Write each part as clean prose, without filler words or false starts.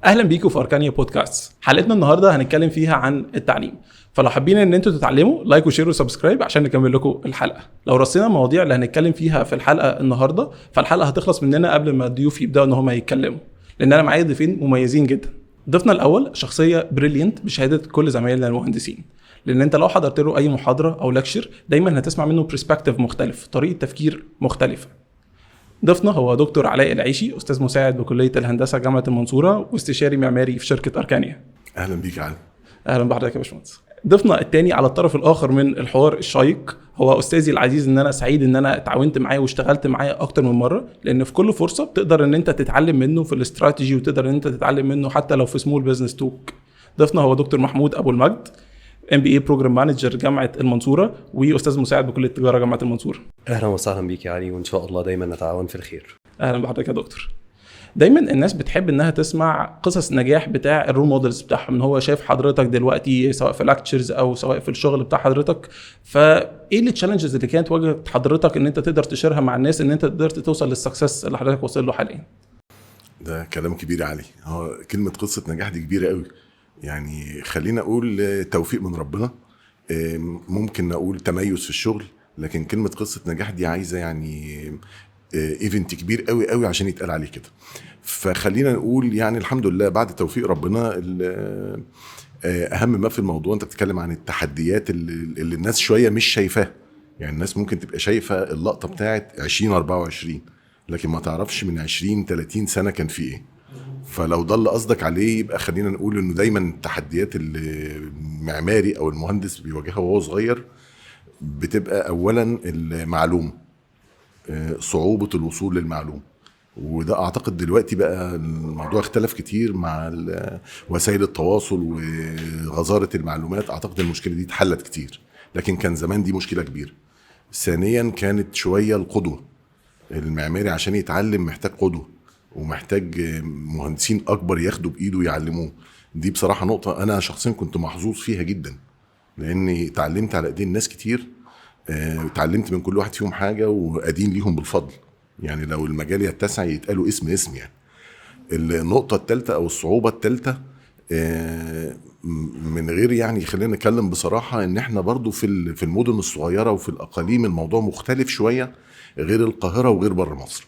اهلا بيكم في اركانيا بودكاست. حلقتنا النهارده هنتكلم فيها عن التعليم، فلو حابين ان انتوا تتعلموا لايك وشير وسبسكرايب عشان نكمل لكم الحلقه. لو رصينا المواضيع اللي هنتكلم فيها في الحلقه النهارده فالحلقه هتخلص مننا قبل ما الضيوف يبداوا ان هم يتكلموا، لان انا معايا ضيفين مميزين جدا. ضيفنا الاول شخصيه بريليانت بشهاده كل زمايلنا المهندسين، لان انت لو حضرت له اي محاضره او لكشر دايما هتسمع منه برسبكتيف مختلف، طريقه تفكير مختلفه. ضيفنا هو دكتور علاء العيشي، استاذ مساعد بكليه الهندسه جامعه المنصوره واستشاري معماري في شركه اركانيا. اهلا بيك علي. اهلا بحضرتك يا باشمهندس. ضيفنا الثاني على الطرف الاخر من الحوار الشيق هو استاذي العزيز، ان انا سعيد ان انا اتعاونت معاه واشتغلت معاه اكتر من مره، لان في كل فرصه بتقدر ان انت تتعلم منه في الاستراتيجي وتقدر ان انت تتعلم منه حتى لو في سمول بزنس توك. ضيفنا هو دكتور محمود ابو المجد، MBA بروجرام مانجر جامعه المنصوره واستاذ مساعد بكليه التجاره جامعه المنصوره. اهلا وسهلا بيك يا علي، وان شاء الله دايما نتعاون في الخير. اهلا بحضرتك يا دكتور. دايما الناس بتحب انها تسمع قصص نجاح بتاع الرول مودلز بتاعهم، ان هو شايف حضرتك دلوقتي سواء في لاكتشرز او سواء في الشغل بتاع حضرتك. فايه التشالنجز اللي كانت واجهت حضرتك ان انت تقدر تشيرها مع الناس ان انت قدرت توصل للسكسس اللي حضرتك وصل له حاليا؟ ده كلام كبير يا علي. هو كلمه قصه نجاح دي كبيره قوي، يعني خلينا اقول توفيق من ربنا، ممكن نقول تميز في الشغل، لكن كلمه قصه نجاح دي عايزه يعني ايفنت كبير قوي قوي عشان يتقال عليه كده. فخلينا نقول يعني الحمد لله بعد توفيق ربنا. اهم ما في الموضوع انت بتتكلم عن التحديات اللي الناس شويه مش شايفاها. يعني الناس ممكن تبقى شايفه اللقطه بتاعت 2024 لكن ما تعرفش من 20-30 سنه كان في ايه. فلو ده اللي قصدك عليه يبقى خلينا نقول انه دايما التحديات اللي المعماري او المهندس بيواجهها وهو صغير بتبقى اولا المعلومه، صعوبه الوصول للمعلومه. وده اعتقد دلوقتي بقى الموضوع اختلف كتير مع وسائل التواصل وغزاره المعلومات. اعتقد المشكله دي اتحلت كتير، لكن كان زمان دي مشكله كبيره. ثانيا كانت شويه القدوه. المعماري عشان يتعلم محتاج قدوه ومحتاج مهندسين اكبر ياخدوا بايده ويعلموه. دي بصراحه نقطه انا شخصيا كنت محظوظ فيها جدا، لاني اتعلمت على ايدين ناس كتير، اتعلمت من كل واحد فيهم حاجه وادين ليهم بالفضل. يعني لو المجال يتسع يتقالوا اسم يعني. النقطه الثالثه او الصعوبه الثالثه من غير يعني خلينا نتكلم بصراحه ان احنا برضو في المدن الصغيره وفي الاقاليم الموضوع مختلف شويه غير القاهره وغير بره مصر.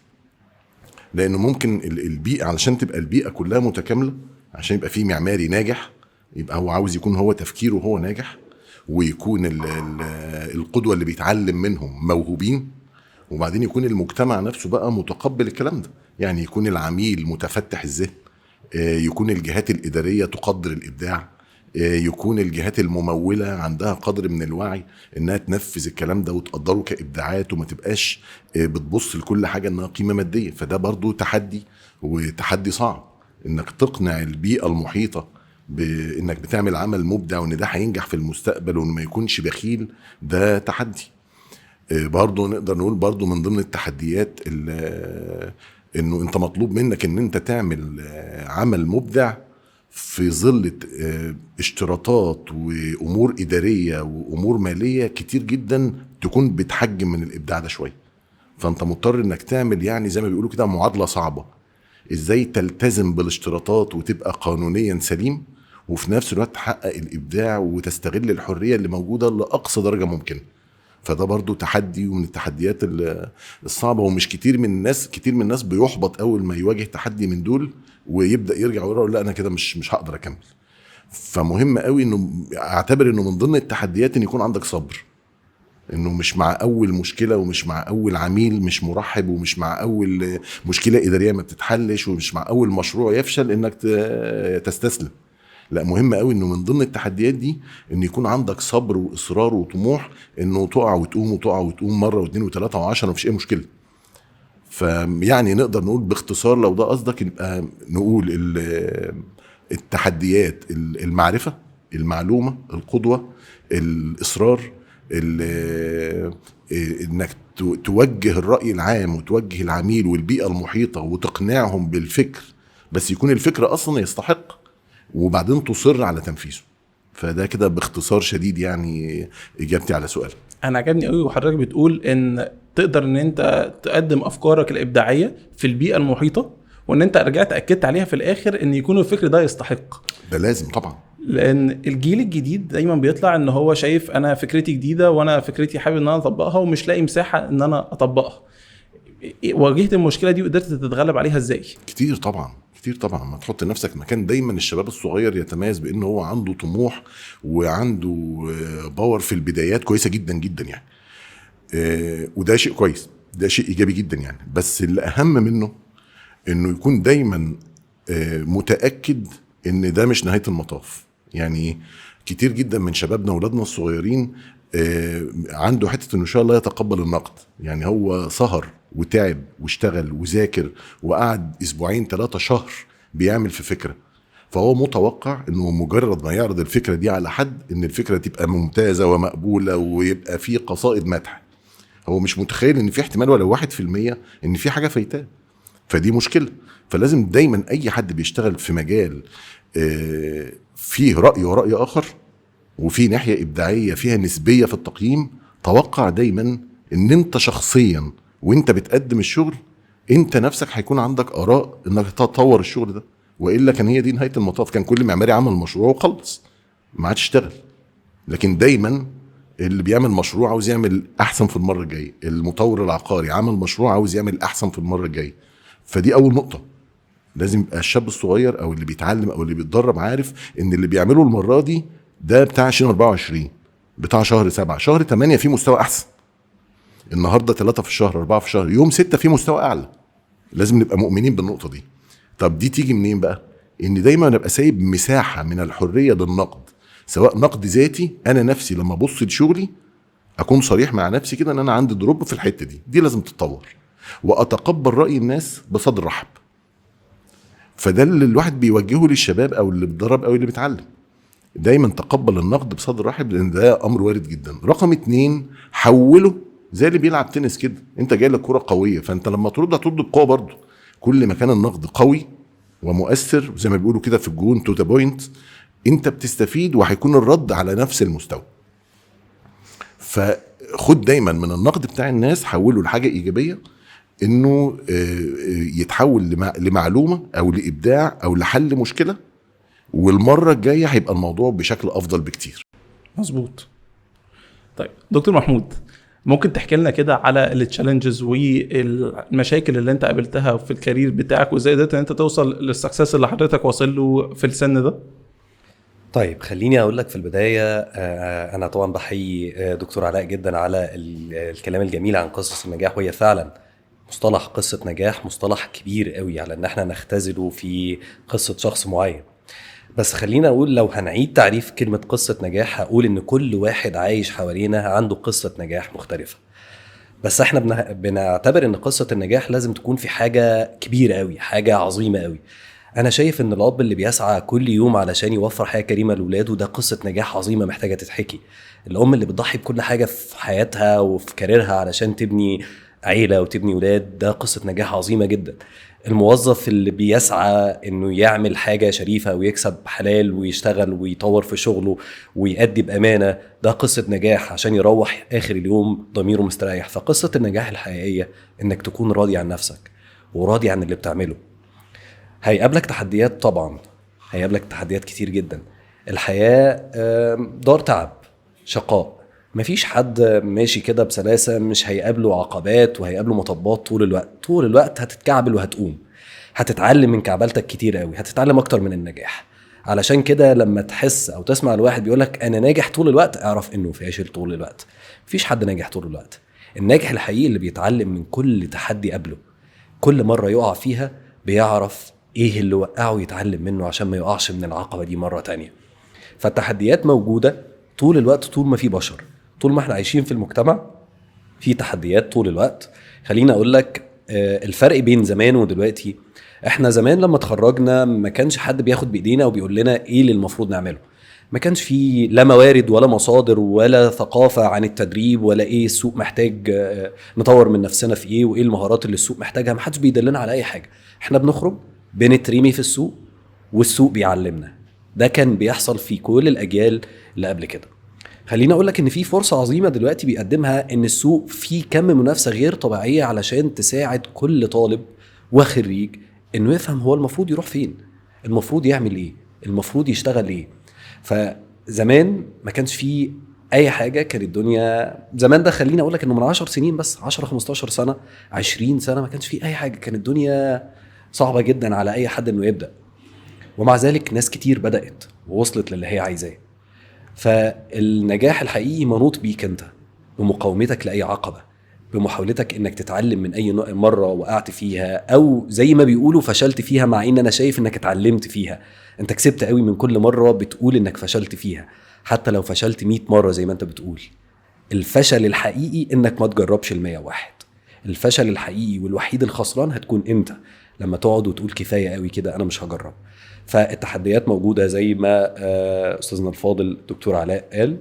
لانه ممكن البيئه علشان تبقى البيئه كلها متكامله، عشان يبقى فيه معماري ناجح يبقى هو عاوز يكون هو تفكيره هو ناجح، ويكون القدوه اللي بيتعلم منهم موهوبين، وبعدين يكون المجتمع نفسه بقى متقبل الكلام ده. يعني يكون العميل متفتح الذهن، يكون الجهات الاداريه تقدر الابداع، يكون الجهات الممولة عندها قدر من الوعي انها تنفذ الكلام ده وتقدره كإبداعات، وما تبقاش بتبص لكل حاجة انها قيمة مادية. فده برضو تحدي، وتحدي صعب انك تقنع البيئة المحيطة بانك بتعمل عمل مبدع وان ده هينجح في المستقبل وان ما يكونش بخيل. ده تحدي. برضو نقدر نقول برضو من ضمن التحديات انه انت مطلوب منك ان انت تعمل عمل مبدع في ظل اشتراطات وامور اداريه وامور ماليه كتير جدا تكون بتحجم من الابداع ده شويه. فانت مضطر انك تعمل يعني زي ما بيقولوا كده معادله صعبه، ازاي تلتزم بالاشتراطات وتبقى قانونيا سليم وفي نفس الوقت تحقق الابداع وتستغل الحريه اللي موجوده لاقصى درجه ممكنه. فده برضو تحدي ومن التحديات الصعبه. ومش كتير من الناس بيحبط اول ما يواجه تحدي من دول ويبدا يرجع ويقول لا انا كده مش هقدر اكمل. فمهم قوي انه اعتبر انه من ضمن التحديات ان يكون عندك صبر، انه مش مع اول مشكله ومش مع اول عميل مش مرحب ومش مع اول مشكله اداريه ما بتتحلش ومش مع اول مشروع يفشل انك تستسلم. لا، مهم قوي انه من ضمن التحديات دي ان يكون عندك صبر واصرار وطموح انه تقع وتقوم وتقع وتقوم مره واثنين وثلاثه وعشرة مفيش اي مشكله. فيعني نقدر نقول باختصار لو ده قصدك يبقى نقول التحديات: المعرفه، المعلومه، القدوه، الاصرار، انك توجه الراي العام وتوجه العميل والبيئه المحيطه وتقنعهم بالفكر، بس يكون الفكر اصلا يستحق، وبعدين تصر على تنفيذه. فده كده باختصار شديد يعني اجابتي على سؤال. انا عجبني قوي وحضرتك بتقول ان تقدر ان انت تقدم افكارك الابداعيه في البيئه المحيطه، وان انت رجعت اكدت عليها في الاخر ان يكون الفكر ده يستحق. ده لازم طبعا. لان الجيل الجديد دايما بيطلع ان هو شايف انا فكرتي جديده وانا فكرتي حابب ان انا اطبقها ومش لاقي مساحه ان انا اطبقها. واجهت المشكله دي وقدرت تتغلب عليها ازاي؟ كتير طبعا، كتير طبعا. ما تحط نفسك مكان دايما الشباب الصغير يتميز بانه هو عنده طموح وعنده باور في البدايات كويسه جدا جدا يعني. وده شيء كويس، ده شيء ايجابي جدا يعني. بس اللي اهم منه انه يكون دايما متاكد ان ده مش نهايه المطاف. يعني كتير جدا من شبابنا واولادنا الصغيرين عنده حته انه ان شاء الله يتقبل النقد. يعني هو سهر وتعب واشتغل وذاكر وقعد 2-3 شهر بيعمل في فكره، فهو متوقع انه مجرد ما يعرض الفكره دي على حد ان الفكره تبقى ممتازه ومقبوله ويبقى في قصائد مدح. هو مش متخيل ان في احتمال ولو 1% ان في حاجه فايتاه. فدي مشكله. فلازم دايما اي حد بيشتغل في مجال فيه راي وراي اخر وفي ناحيه ابداعيه فيها نسبيه في التقييم، توقع دايما ان انت شخصيا وانت بتقدم الشغل انت نفسك هيكون عندك اراء انك تطور الشغل ده، والا كان هي دي نهايه المطاف. كان كل معماري عمل مشروع وخلص ما عادش اشتغل. لكن دايما اللي بيعمل مشروع عاوز يعمل احسن في المره الجايه، المطور العقاري عمل مشروع عاوز يعمل احسن في المره الجايه. فدي اول نقطه. لازم يبقى الشاب الصغير او اللي بيتعلم او اللي بيتدرب عارف ان اللي بيعمله المره دي ده بتاع 2024، بتاع شهر 7 شهر 8 في مستوى احسن، النهارده 3 في الشهر 4 في الشهر يوم 6 في مستوى اعلى. لازم نبقى مؤمنين بالنقطه دي. طب دي تيجي منين بقى؟ ان دايما نبقى سايب مساحه من الحريه للنقد، سواء نقد ذاتي انا نفسي لما ابص لشغلي اكون صريح مع نفسي كده ان انا عندي دروب في الحته دي لازم تتطور، واتقبل راي الناس بصدر رحب. فده اللي الواحد بيوجهه للشباب او اللي بيتدرب او اللي بيتعلم، دايما تقبل النقد بصدر رحب لان ده امر وارد جدا. رقم 2 حوله زي اللي بيلعب تنس كده، انت جاي لك كره قويه فانت لما ترد هترد بقوه برضه. كل ما كان النقد قوي ومؤثر زي ما بيقولوا كده في الجون تو ذا بوينت انت بتستفيد وهيكون الرد على نفس المستوى. فخد دايما من النقد بتاع الناس حوله لحاجه ايجابيه، انه يتحول لمعلومه او لابداع او لحل مشكله، والمره الجايه هيبقى الموضوع بشكل افضل بكتير. مظبوط. طيب دكتور محمود، ممكن تحكي لنا كده على التشالنجز والمشاكل اللي انت قابلتها في الكارير بتاعك وازاي قدرت ان انت توصل للسكسس اللي حضرتك واصل له في السن ده؟ طيب خليني اقول لك في البدايه، انا طبعا بحيي دكتور علاء جدا على الكلام الجميل عن قصص النجاح، وهي فعلا مصطلح قصه نجاح مصطلح كبير قوي على ان احنا نختزله في قصه شخص معين. بس خلينا اقول لو هنعيد تعريف كلمه قصه نجاح هقول ان كل واحد عايش حوالينا عنده قصه نجاح مختلفه. بس احنا بنعتبر ان قصه النجاح لازم تكون في حاجه كبيره قوي، حاجه عظيمه قوي. انا شايف ان الاب اللي بيسعى كل يوم علشان يوفر حياه كريمه لاولاده ده قصه نجاح عظيمه محتاجه تتحكي. الام اللي بتضحي بكل حاجه في حياتها وفي كاريرها علشان تبني عيله وتبني اولاد ده قصه نجاح عظيمه جدا. الموظف اللي بيسعى انه يعمل حاجه شريفه ويكسب حلال ويشتغل ويطور في شغله ويؤدي بامانه ده قصه نجاح عشان يروح اخر اليوم ضميره مستريح. فقصه النجاح الحقيقيه انك تكون راضي عن نفسك وراضي عن اللي بتعمله. هيقابلك تحديات، طبعا هيقابلك تحديات كتير جدا. الحياة دار تعب شقاء، مفيش حد ماشي كده بسلاسة مش هيقابله عقبات وهيقابله مطبات طول الوقت. طول الوقت هتتكعبل وهتقوم، هتتعلم من كعبلتك كتير قوي، هتتعلم اكتر من النجاح. علشان كده لما تحس او تسمع الواحد بيقولك انا ناجح طول الوقت اعرف انه فاشل طول الوقت. مفيش حد ناجح طول الوقت. الناجح الحقيقي اللي بيتعلم من كل تحدي قبله، كل مرة يقع فيها بيعرف ايه اللي وقعه يتعلم منه عشان ما يقعش من العقبة دي مرة تانية. فالتحديات موجودة طول الوقت، طول ما في بشر، طول ما احنا عايشين في المجتمع في تحديات طول الوقت. خلينا اقول لك الفرق بين زمان ودلوقتي. احنا زمان لما تخرجنا ما كانش حد بياخد بايدينا وبيقول لنا ايه اللي المفروض نعمله. ما كانش في لا موارد ولا مصادر ولا ثقافة عن التدريب ولا ايه السوق محتاج نطور من نفسنا في ايه وايه المهارات اللي السوق محتاجها. ما حدش بيدلنا على اي حاجة. احنا بنخرج بنترمي في السوق والسوق بيعلمنا. ده كان بيحصل في كل الأجيال اللي قبل كده. خلينا أقول لك إن في فرصة عظيمة دلوقتي بيقدمها إن السوق فيه كم منافسة غير طبيعية علشان تساعد كل طالب وخريج انه يفهم هو المفروض يروح فين، المفروض يعمل ايه، المفروض يشتغل ايه. فزمان ما كانش فيه اي حاجه، كانت الدنيا زمان ده خليني اقول لك انه من 10 سنين بس، 10 15 سنه 20 سنه ما كانش فيه اي حاجه، كانت الدنيا صعبه جدا على اي حد انه يبدا. ومع ذلك ناس كتير بدات ووصلت للي هي عايزاه. فالنجاح الحقيقي منوط بيك انت، بمقاومتك لاي عقبه، بمحاولتك انك تتعلم من اي مره وقعت فيها، او زي ما بيقولوا فشلت فيها، مع ان انا شايف انك اتعلمت فيها. انت كسبت قوي من كل مره بتقول انك فشلت فيها، حتى لو فشلت 100 مره زي ما انت بتقول. الفشل الحقيقي انك ما تجربش ال101. الفشل الحقيقي والوحيد الخسران هتكون انت لما تقعد وتقول كفايه قوي كده، انا مش هجرب. فالتحديات موجوده زي ما استاذنا الفاضل دكتور علاء قال.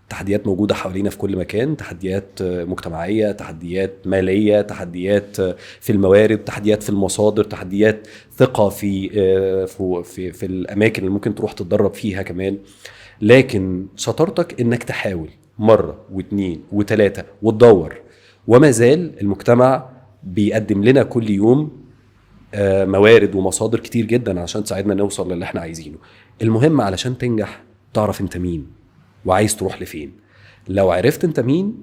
تحديات موجودة حوالينا في كل مكان، تحديات مجتمعية، تحديات مالية، تحديات في الموارد، تحديات في المصادر، تحديات ثقة في الأماكن اللي ممكن تروح تتدرب فيها كمان. لكن شطارتك إنك تحاول مرة واثنين وثلاثة وتدور. وما زال المجتمع بيقدم لنا كل يوم موارد ومصادر كتير جدا عشان تساعدنا نوصل للي احنا عايزينه. المهم علشان تنجح تعرف انت مين وعايز تروح لفين. لو عرفت انت مين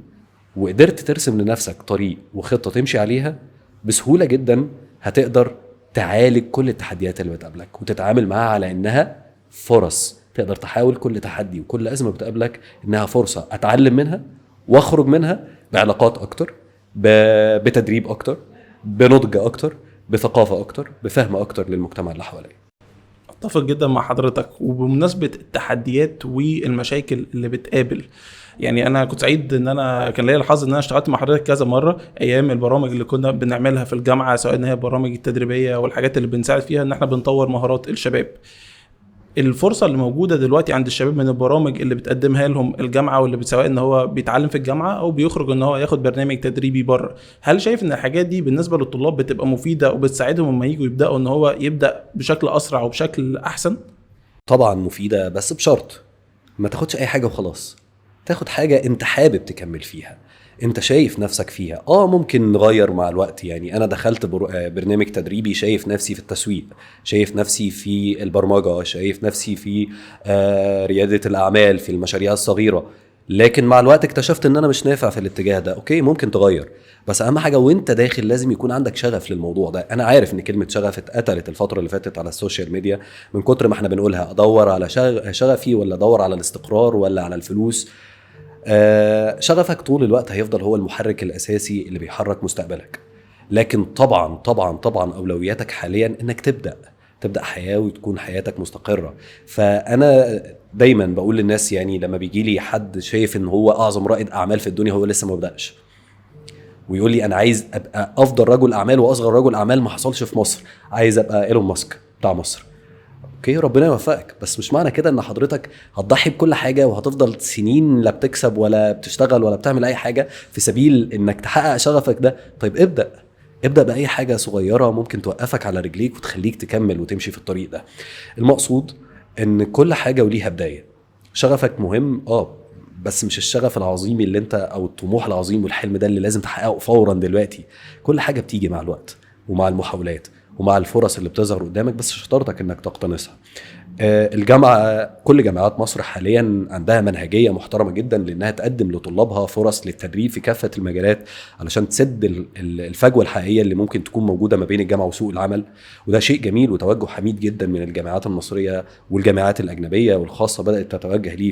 وقدرت ترسم لنفسك طريق وخطة تمشي عليها، بسهولة جدا هتقدر تعالج كل التحديات اللي بتقابلك وتتعامل معها على انها فرص. تقدر تحاول كل تحدي وكل أزمة بتقابلك انها فرصة اتعلم منها واخرج منها بعلاقات اكتر، بتدريب اكتر، بنضج اكتر، بثقافة اكتر، بفهم اكتر للمجتمع اللي حواليك. اتفق جدا مع حضرتك. وبمناسبه التحديات والمشاكل اللي بتقابل، يعني انا كنت سعيد ان انا كان ليا الحظ ان انا اشتغلت مع حضرتك كذا مره ايام البرامج اللي كنا بنعملها في الجامعه، سواء ان هي البرامج التدريبيه والحاجات اللي بنساعد فيها ان احنا بنطور مهارات الشباب. الفرصه اللي موجوده دلوقتي عند الشباب من البرامج اللي بتقدمها لهم الجامعه، واللي سواء ان هو بيتعلم في الجامعه او بيخرج ان هو ياخد برنامج تدريبي بره، هل شايف ان الحاجات دي بالنسبه للطلاب بتبقى مفيده وبتساعدهم لما ييجوا يبداوا ان هو يبدا بشكل اسرع وبشكل احسن؟ طبعا مفيدة، بس بشرط ما تاخدش اي حاجة وخلاص. تاخد حاجة انت حابب تكمل فيها، انت شايف نفسك فيها. ممكن نغير مع الوقت. يعني انا دخلت برنامج تدريبي شايف نفسي في التسويق، شايف نفسي في البرمجة، شايف نفسي في ريادة الاعمال، في المشاريع الصغيرة. لكن مع الوقت اكتشفت ان انا مش نافع في الاتجاه ده. اوكي، ممكن تغير، بس اهم حاجة وانت داخل لازم يكون عندك شغف للموضوع ده. انا عارف ان كلمة شغف اتقتلت الفترة اللي فاتت على السوشيال ميديا من كتر ما احنا بنقولها. ادور على شغفي، ولا ادور على الاستقرار، ولا على الفلوس؟ شغفك طول الوقت هيفضل هو المحرك الأساسي اللي بيحرك مستقبلك. لكن طبعا طبعا طبعا أولوياتك حاليا إنك تبدأ حياة وتكون حياتك مستقرة. فأنا دايما بقول للناس، يعني لما بيجي لي حد شايف إن هو أعظم رائد أعمال في الدنيا هو لسه ما بدأش، ويقول لي أنا عايز أبقى أفضل رجل أعمال وأصغر رجل أعمال ما حصلش في مصر، عايز أبقى إيلون ماسك بتاع مصر. اوكي، ربنا يوفقك، بس مش معنى كده ان حضرتك هتضحي بكل حاجه وهتفضل سنين لا بتكسب ولا بتشتغل ولا بتعمل اي حاجه في سبيل انك تحقق شغفك ده. طيب ابدا باي حاجه صغيره ممكن توقفك على رجليك وتخليك تكمل وتمشي في الطريق ده. المقصود ان كل حاجه وليها بدايه. شغفك مهم بس مش الشغف العظيم اللي انت، او الطموح العظيم والحلم ده اللي لازم تحققه فورا دلوقتي. كل حاجه بتيجي مع الوقت ومع المحاولات ومع الفرص اللي بتظهر قدامك، بس شطارتك انك تقتنصها. الجامعة، كل جامعات مصر حاليا عندها منهجية محترمة جدا لانها تقدم لطلابها فرص للتدريب في كافة المجالات علشان تسد الفجوة الحقيقية اللي ممكن تكون موجودة ما بين الجامعة وسوق العمل. وده شيء جميل وتوجه حميد جدا من الجامعات المصرية والجامعات الأجنبية والخاصة بدأت تتوجه ليه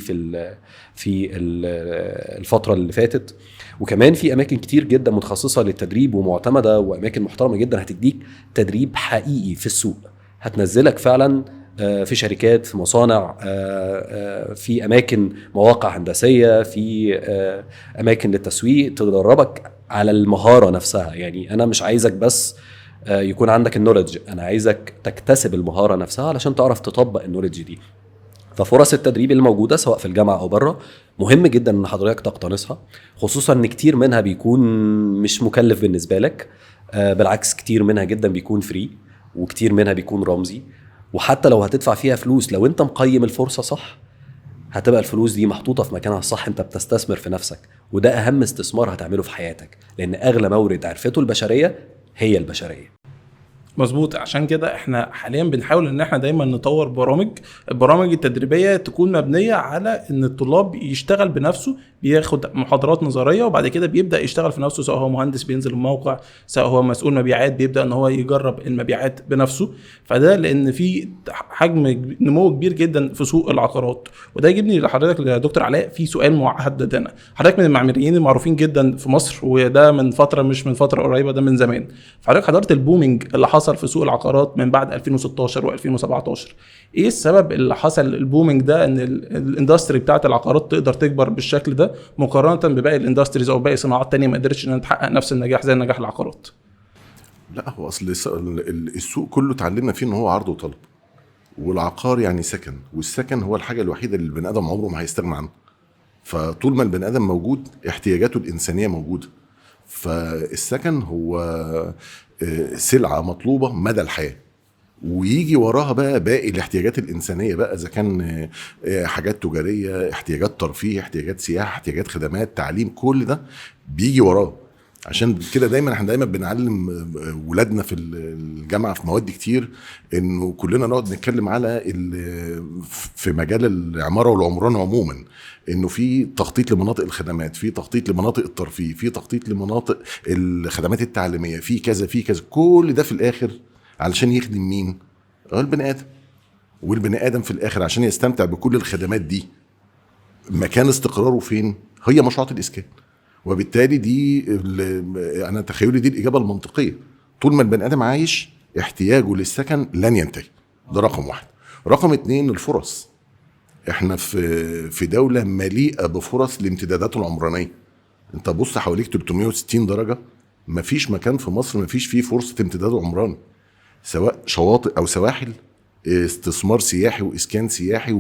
في الفترة اللي فاتت. وكمان في أماكن كتير جدا متخصصة للتدريب ومعتمدة، وأماكن محترمة جدا هتديك تدريب حقيقي في السوق، هتنزلك فعلا في شركات، في مصانع، في أماكن مواقع هندسية، في أماكن للتسويق، تدربك على المهارة نفسها. يعني أنا مش عايزك بس يكون عندك النولج، أنا عايزك تكتسب المهارة نفسها علشان تعرف تطبق النولج دي. ففرص التدريب الموجودة سواء في الجامعة أو بره مهم جدا أن حضرتك تقتنصها، خصوصا أن كتير منها بيكون مش مكلف بالنسبة لك. بالعكس، كتير منها جدا بيكون فري، وكتير منها بيكون رمزي. وحتى لو هتدفع فيها فلوس، لو انت مقيم الفرصة صح هتبقى الفلوس دي محطوطة في مكانها الصح. انت بتستثمر في نفسك، وده أهم استثمار هتعمله في حياتك، لأن أغلى مورد عرفته البشرية هي البشرية. مظبوط. عشان كده احنا حاليا بنحاول ان احنا دايما نطور البرامج التدريبيه تكون مبنيه على ان الطلاب يشتغل بنفسه، بياخد محاضرات نظريه وبعد كده بيبدا يشتغل في نفسه، سواء هو مهندس بينزل الموقع، سواء هو مسؤول مبيعات بيبدا ان هو يجرب المبيعات بنفسه. فده لان في حجم نمو كبير جدا في سوق العقارات. وده يجيبني لحضرتك يا دكتور علاء في سؤال محدد هنا. حضرتك من المعماريين المعروفين جدا في مصر، وده من فتره مش من فتره قريبه، ده من زمان. فحضرتك حضرت البومينج اللي حصل في سوق العقارات من بعد 2016 و2017. ايه السبب اللي حصل البومينج ده، ان الاندستري بتاعت العقارات تقدر تكبر بالشكل ده مقارنه بباقي الاندستريز او باقي صناعات تانية ما قدرتش انها تحقق نفس النجاح زي نجاح العقارات؟ لا، هو اصل السوق كله اتعلمنا فيه ان هو عرض وطلب، والعقار يعني سكن، والسكن هو الحاجه الوحيده اللي البني ادم عمره ما هيستغنى عنها. فطول ما البني ادم موجود احتياجاته الانسانيه موجوده. فالسكن هو سلعه مطلوبه مدى الحياه، ويجي وراها بقى باقي الاحتياجات الانسانيه بقى، اذا كان حاجات تجاريه، احتياجات ترفيه، احتياجات سياحه، احتياجات خدمات، تعليم، كل ده بيجي وراه. عشان كده احنا دايما بنعلم ولادنا في الجامعه في مواد كتير انه كلنا نقعد نتكلم على في مجال العماره والعمران عموما، انه في تخطيط لمناطق الخدمات، في تخطيط لمناطق الترفيه، في تخطيط لمناطق الخدمات التعليميه، في كذا في كذا. كل ده في الاخر علشان يخدم مين؟ البني ادم. والبني ادم في الاخر عشان يستمتع بكل الخدمات دي مكان استقراره فين؟ هي مشروعات الاسكان. وبالتالي دي انا تخيلي دي الاجابه المنطقيه. طول ما البني ادم عايش احتياجه للسكن لن ينتهي. ده رقم واحد. رقم اتنين، الفرص. احنا في دوله مليئه بفرص الامتدادات العمرانيه. انت بص حواليك 360 درجه، مفيش مكان في مصر مفيش فيه فرصه امتداد عمراني، سواء شواطئ او سواحل، استثمار سياحي واسكان سياحي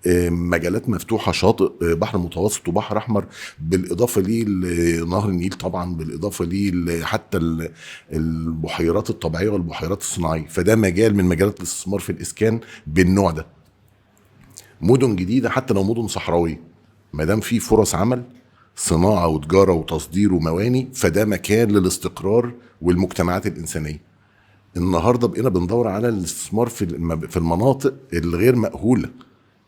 ومجالات مفتوحه، شاطئ بحر متوسط وبحر احمر، بالاضافه ليه لنهر النيل طبعا، بالاضافه ليه حتى البحيرات الطبيعيه والبحيرات الصناعيه. فده مجال من مجالات الاستثمار في الاسكان بالنوع ده. مدن جديده حتى لو مدن صحراويه، ما دام في فرص عمل، صناعه وتجاره وتصدير ومواني، فده مكان للاستقرار والمجتمعات الانسانيه. النهارده بقينا بندور على الاستثمار في المناطق الغير مأهوله،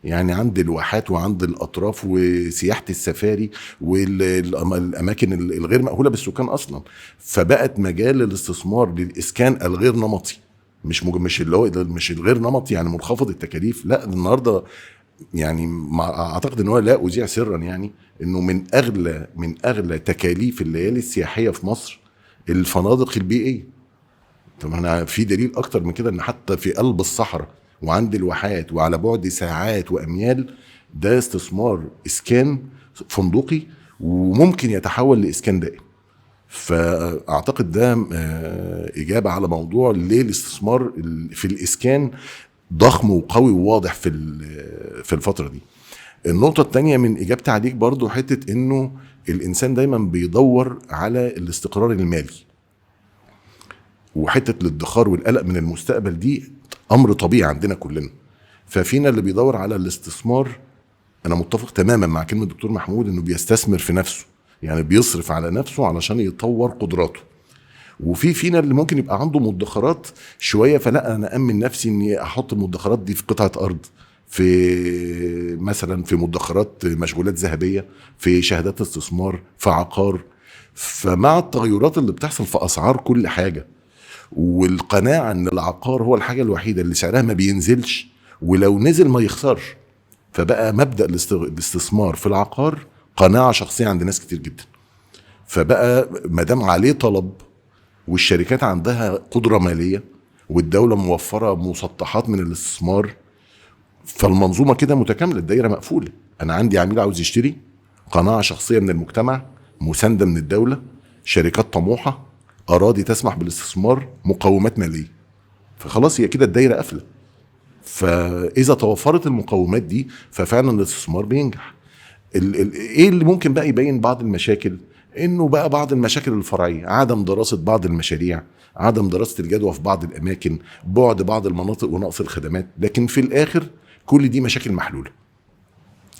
يعني عند الواحات وعند الاطراف وسياحه السفاري والاماكن الغير مأهوله بالسكان اصلا. فبقت مجال الاستثمار للاسكان الغير نمطي، مش اللي هو مش الغير نمطي يعني منخفض التكاليف، لا. النهارده يعني اعتقد ان هو لا اذيع سرا يعني انه من اغلى تكاليف الليالي السياحيه في مصر الفنادق البيئيه. طب احنا في دليل اكتر من كده ان حتى في قلب الصحراء وعند الواحات وعلى بعد ساعات واميال ده استثمار اسكان فندقي وممكن يتحول لاسكان دائم. فاعتقد ده اجابه على موضوع ليه الاستثمار في الاسكان ضخم وقوي وواضح في الفتره دي. النقطه الثانيه من اجابتي عليك برضو حته انه الانسان دايما بيدور على الاستقرار المالي، وحته الادخار والقلق من المستقبل دي امر طبيعي عندنا كلنا. ففينا اللي بيدور على الاستثمار، انا متفق تماما مع كلمه الدكتور محمود انه بيستثمر في نفسه، يعني بيصرف على نفسه علشان يطور قدراته. فينا اللي ممكن يبقى عنده مدخرات شويه، فلا انا امن نفسي اني احط المدخرات دي في قطعه ارض، في مثلا في مدخرات مشغولات ذهبيه، في شهادات استثمار، في عقار. فمع التغيرات اللي بتحصل في اسعار كل حاجه، والقناعه ان العقار هو الحاجه الوحيده اللي سعرها ما بينزلش، ولو نزل ما يخسرش، فبقى مبدا الاستثمار في العقار قناعه شخصيه عند ناس كتير جدا. فبقى ما دام عليه طلب والشركات عندها قدره ماليه والدوله موفره مسطحات من الاستثمار، فالمنظومه كده متكامله، الدايره مقفوله. انا عندي عميل عاوز يشتري، قناعه شخصيه من المجتمع، مسانده من الدوله، شركات طموحه، اراضي تسمح بالاستثمار، مقومات ماليه، فخلاص هي كده الدايره قافله. فاذا توفرت المقومات دي ففعلا الاستثمار بينجح. ايه اللي ممكن بقى يبين بعض المشاكل؟ انه بقى بعض المشاكل الفرعيه، عدم دراسه بعض المشاريع، عدم دراسه الجدوى في بعض الاماكن، بعد بعض المناطق ونقص الخدمات. لكن في الاخر كل دي مشاكل محلوله،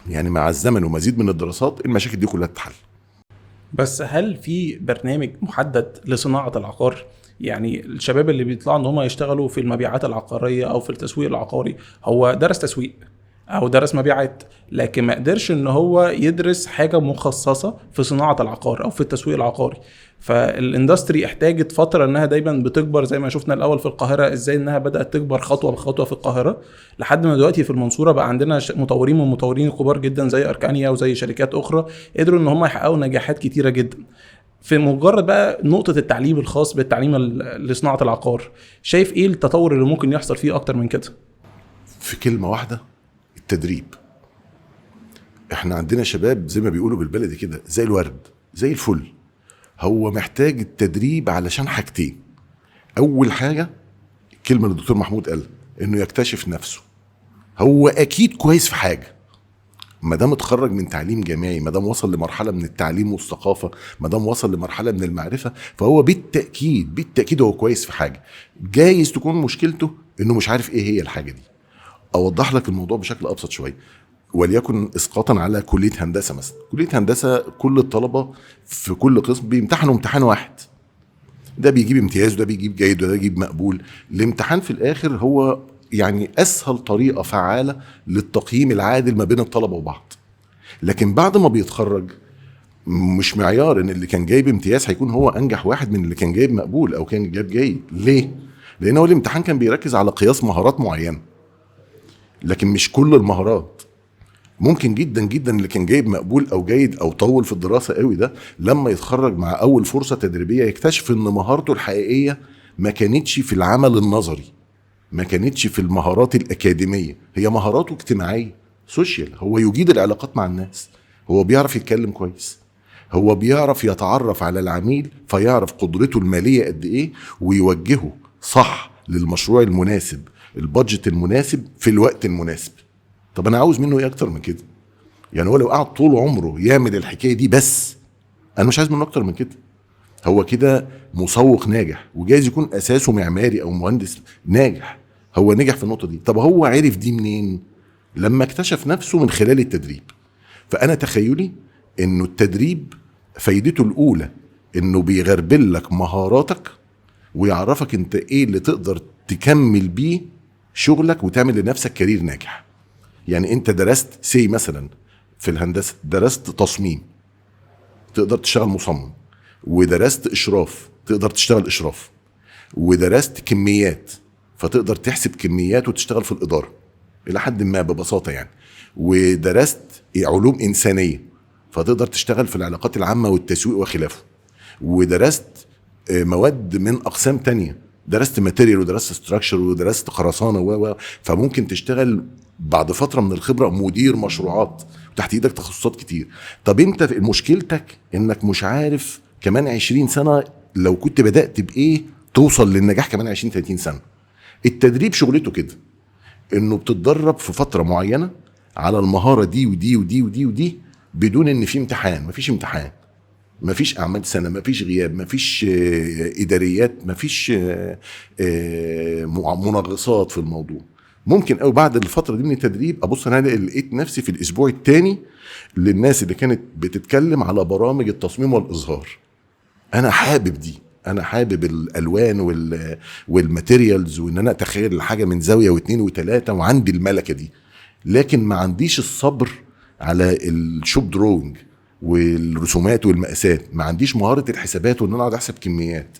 يعني مع الزمن ومزيد من الدراسات المشاكل دي كلها تتحل. بس هل في برنامج محدد لصناعة العقار؟ يعني الشباب اللي بيطلعوا ان هم يشتغلوا في المبيعات العقاريه او في التسويق العقاري، هو درس تسويق او درس مبيعات، لكن ما قدرش ان هو يدرس حاجه مخصصه في صناعه العقار او في التسويق العقاري. فالاندستري احتاجت فتره انها دايما بتكبر، زي ما شفنا الاول في القاهره ازاي انها بدات تكبر خطوه بخطوه في القاهره، لحد ما دلوقتي في المنصوره بقى عندنا مطورين ومطورين كبار جدا زي اركانيا وزي شركات اخرى قدروا ان هم يحققوا نجاحات كتيره جدا. في مجرد بقى نقطه التعليم الخاص بالتعليم لصناعه العقار، شايف ايه التطور اللي ممكن يحصل فيه اكتر من كده؟ في كلمه واحده، التدريب. احنا عندنا شباب زي ما بيقولوا بالبلدي كده زي الورد زي الفل. هو محتاج التدريب علشان حاجتين. اول حاجه الكلمه اللي الدكتور محمود قال، انه يكتشف نفسه. هو اكيد كويس في حاجه، ما دام اتخرج من تعليم جامعي، ما دام وصل لمرحله من التعليم والثقافه، ما دام وصل لمرحله من المعرفه، فهو بالتاكيد هو كويس في حاجه. جايز تكون مشكلته انه مش عارف ايه هي الحاجه دي. اوضح لك الموضوع بشكل ابسط شويه، وليكن اسقاطا على كليه هندسه مثلا. كليه هندسه كل الطلبه في كل قسم بيمتحنوا امتحان واحد، ده بيجيب امتياز وده بيجيب جيد وده بيجيب مقبول. الامتحان في الاخر هو يعني اسهل طريقه فعاله للتقييم العادل ما بين الطلبه وبعض. لكن بعد ما بيتخرج مش معيار ان اللي كان جايب امتياز هيكون هو انجح واحد من اللي كان جايب مقبول او كان جايب جيد. ليه؟ لان هو الامتحان كان بيركز على قياس مهارات معينه، لكن مش كل المهارات. ممكن جدا جدا اللي كان جايب مقبول او جيد او طول في الدراسه قوي ده لما يتخرج مع اول فرصه تدريبيه يكتشف ان مهارته الحقيقيه ما كانتش في العمل النظري، ما كانتش في المهارات الاكاديميه، هي مهاراته اجتماعيه سوشيال. هو يجيد العلاقات مع الناس، هو بيعرف يتكلم كويس، هو بيعرف يتعرف على العميل فيعرف قدرته الماليه قد ايه ويوجهه صح للمشروع المناسب، البادجت المناسب في الوقت المناسب. طب انا عاوز منه ايه اكتر من كده؟ يعني هو لو قعد طول عمره يعمل الحكايه دي بس، انا مش عايز منه اكتر من كده. هو كده مسوق ناجح، وجايز يكون اساسه معماري او مهندس ناجح، هو نجح في النقطه دي. طب هو عرف دي منين؟ لما اكتشف نفسه من خلال التدريب. فانا تخيلي انه التدريب فايدته الاولى انه بيغربل لك مهاراتك ويعرفك انت ايه اللي تقدر تكمل بيه شغلك وتعمل لنفسك كارير ناجح. يعني انت درست مثلا في الهندسه درست تصميم تقدر تشتغل مصمم، ودرست اشراف تقدر تشتغل اشراف، ودرست كميات فتقدر تحسب كميات وتشتغل في الاداره الى حد ما ببساطه يعني، ودرست علوم انسانيه فتقدر تشتغل في العلاقات العامه والتسويق وخلافه، ودرست مواد من اقسام تانية، درست ماتيريال ودرست ستراكشر ودرست خرسانه فممكن تشتغل بعد فتره من الخبره مدير مشروعات وتحت ايدك تخصصات كتير. طب انت مشكلتك انك مش عارف كمان 20 سنه لو كنت بدات بايه توصل للنجاح كمان 20 30 سنه. التدريب شغلته كده، انه بتتدرب في فتره معينه على المهاره دي ودي ودي ودي ودي بدون ان في امتحان. مفيش امتحان، مفيش اعمال سنه، مفيش غياب، مفيش اداريات، مفيش منغصات في الموضوع. ممكن او بعد الفتره دي من التدريب ابص انا لقيت نفسي في الاسبوع الثاني للناس اللي كانت بتتكلم على برامج التصميم والاظهار. انا حابب دي، انا حابب الالوان والماتيريالز وان انا اتخيل الحاجه من زاويه واثنين وثلاثه وعندي الملكه دي، لكن ما عنديش الصبر على الشوب دروينج والرسومات والمقاسات، ما عنديش مهاره الحسابات وان انا اقعد احسب كميات،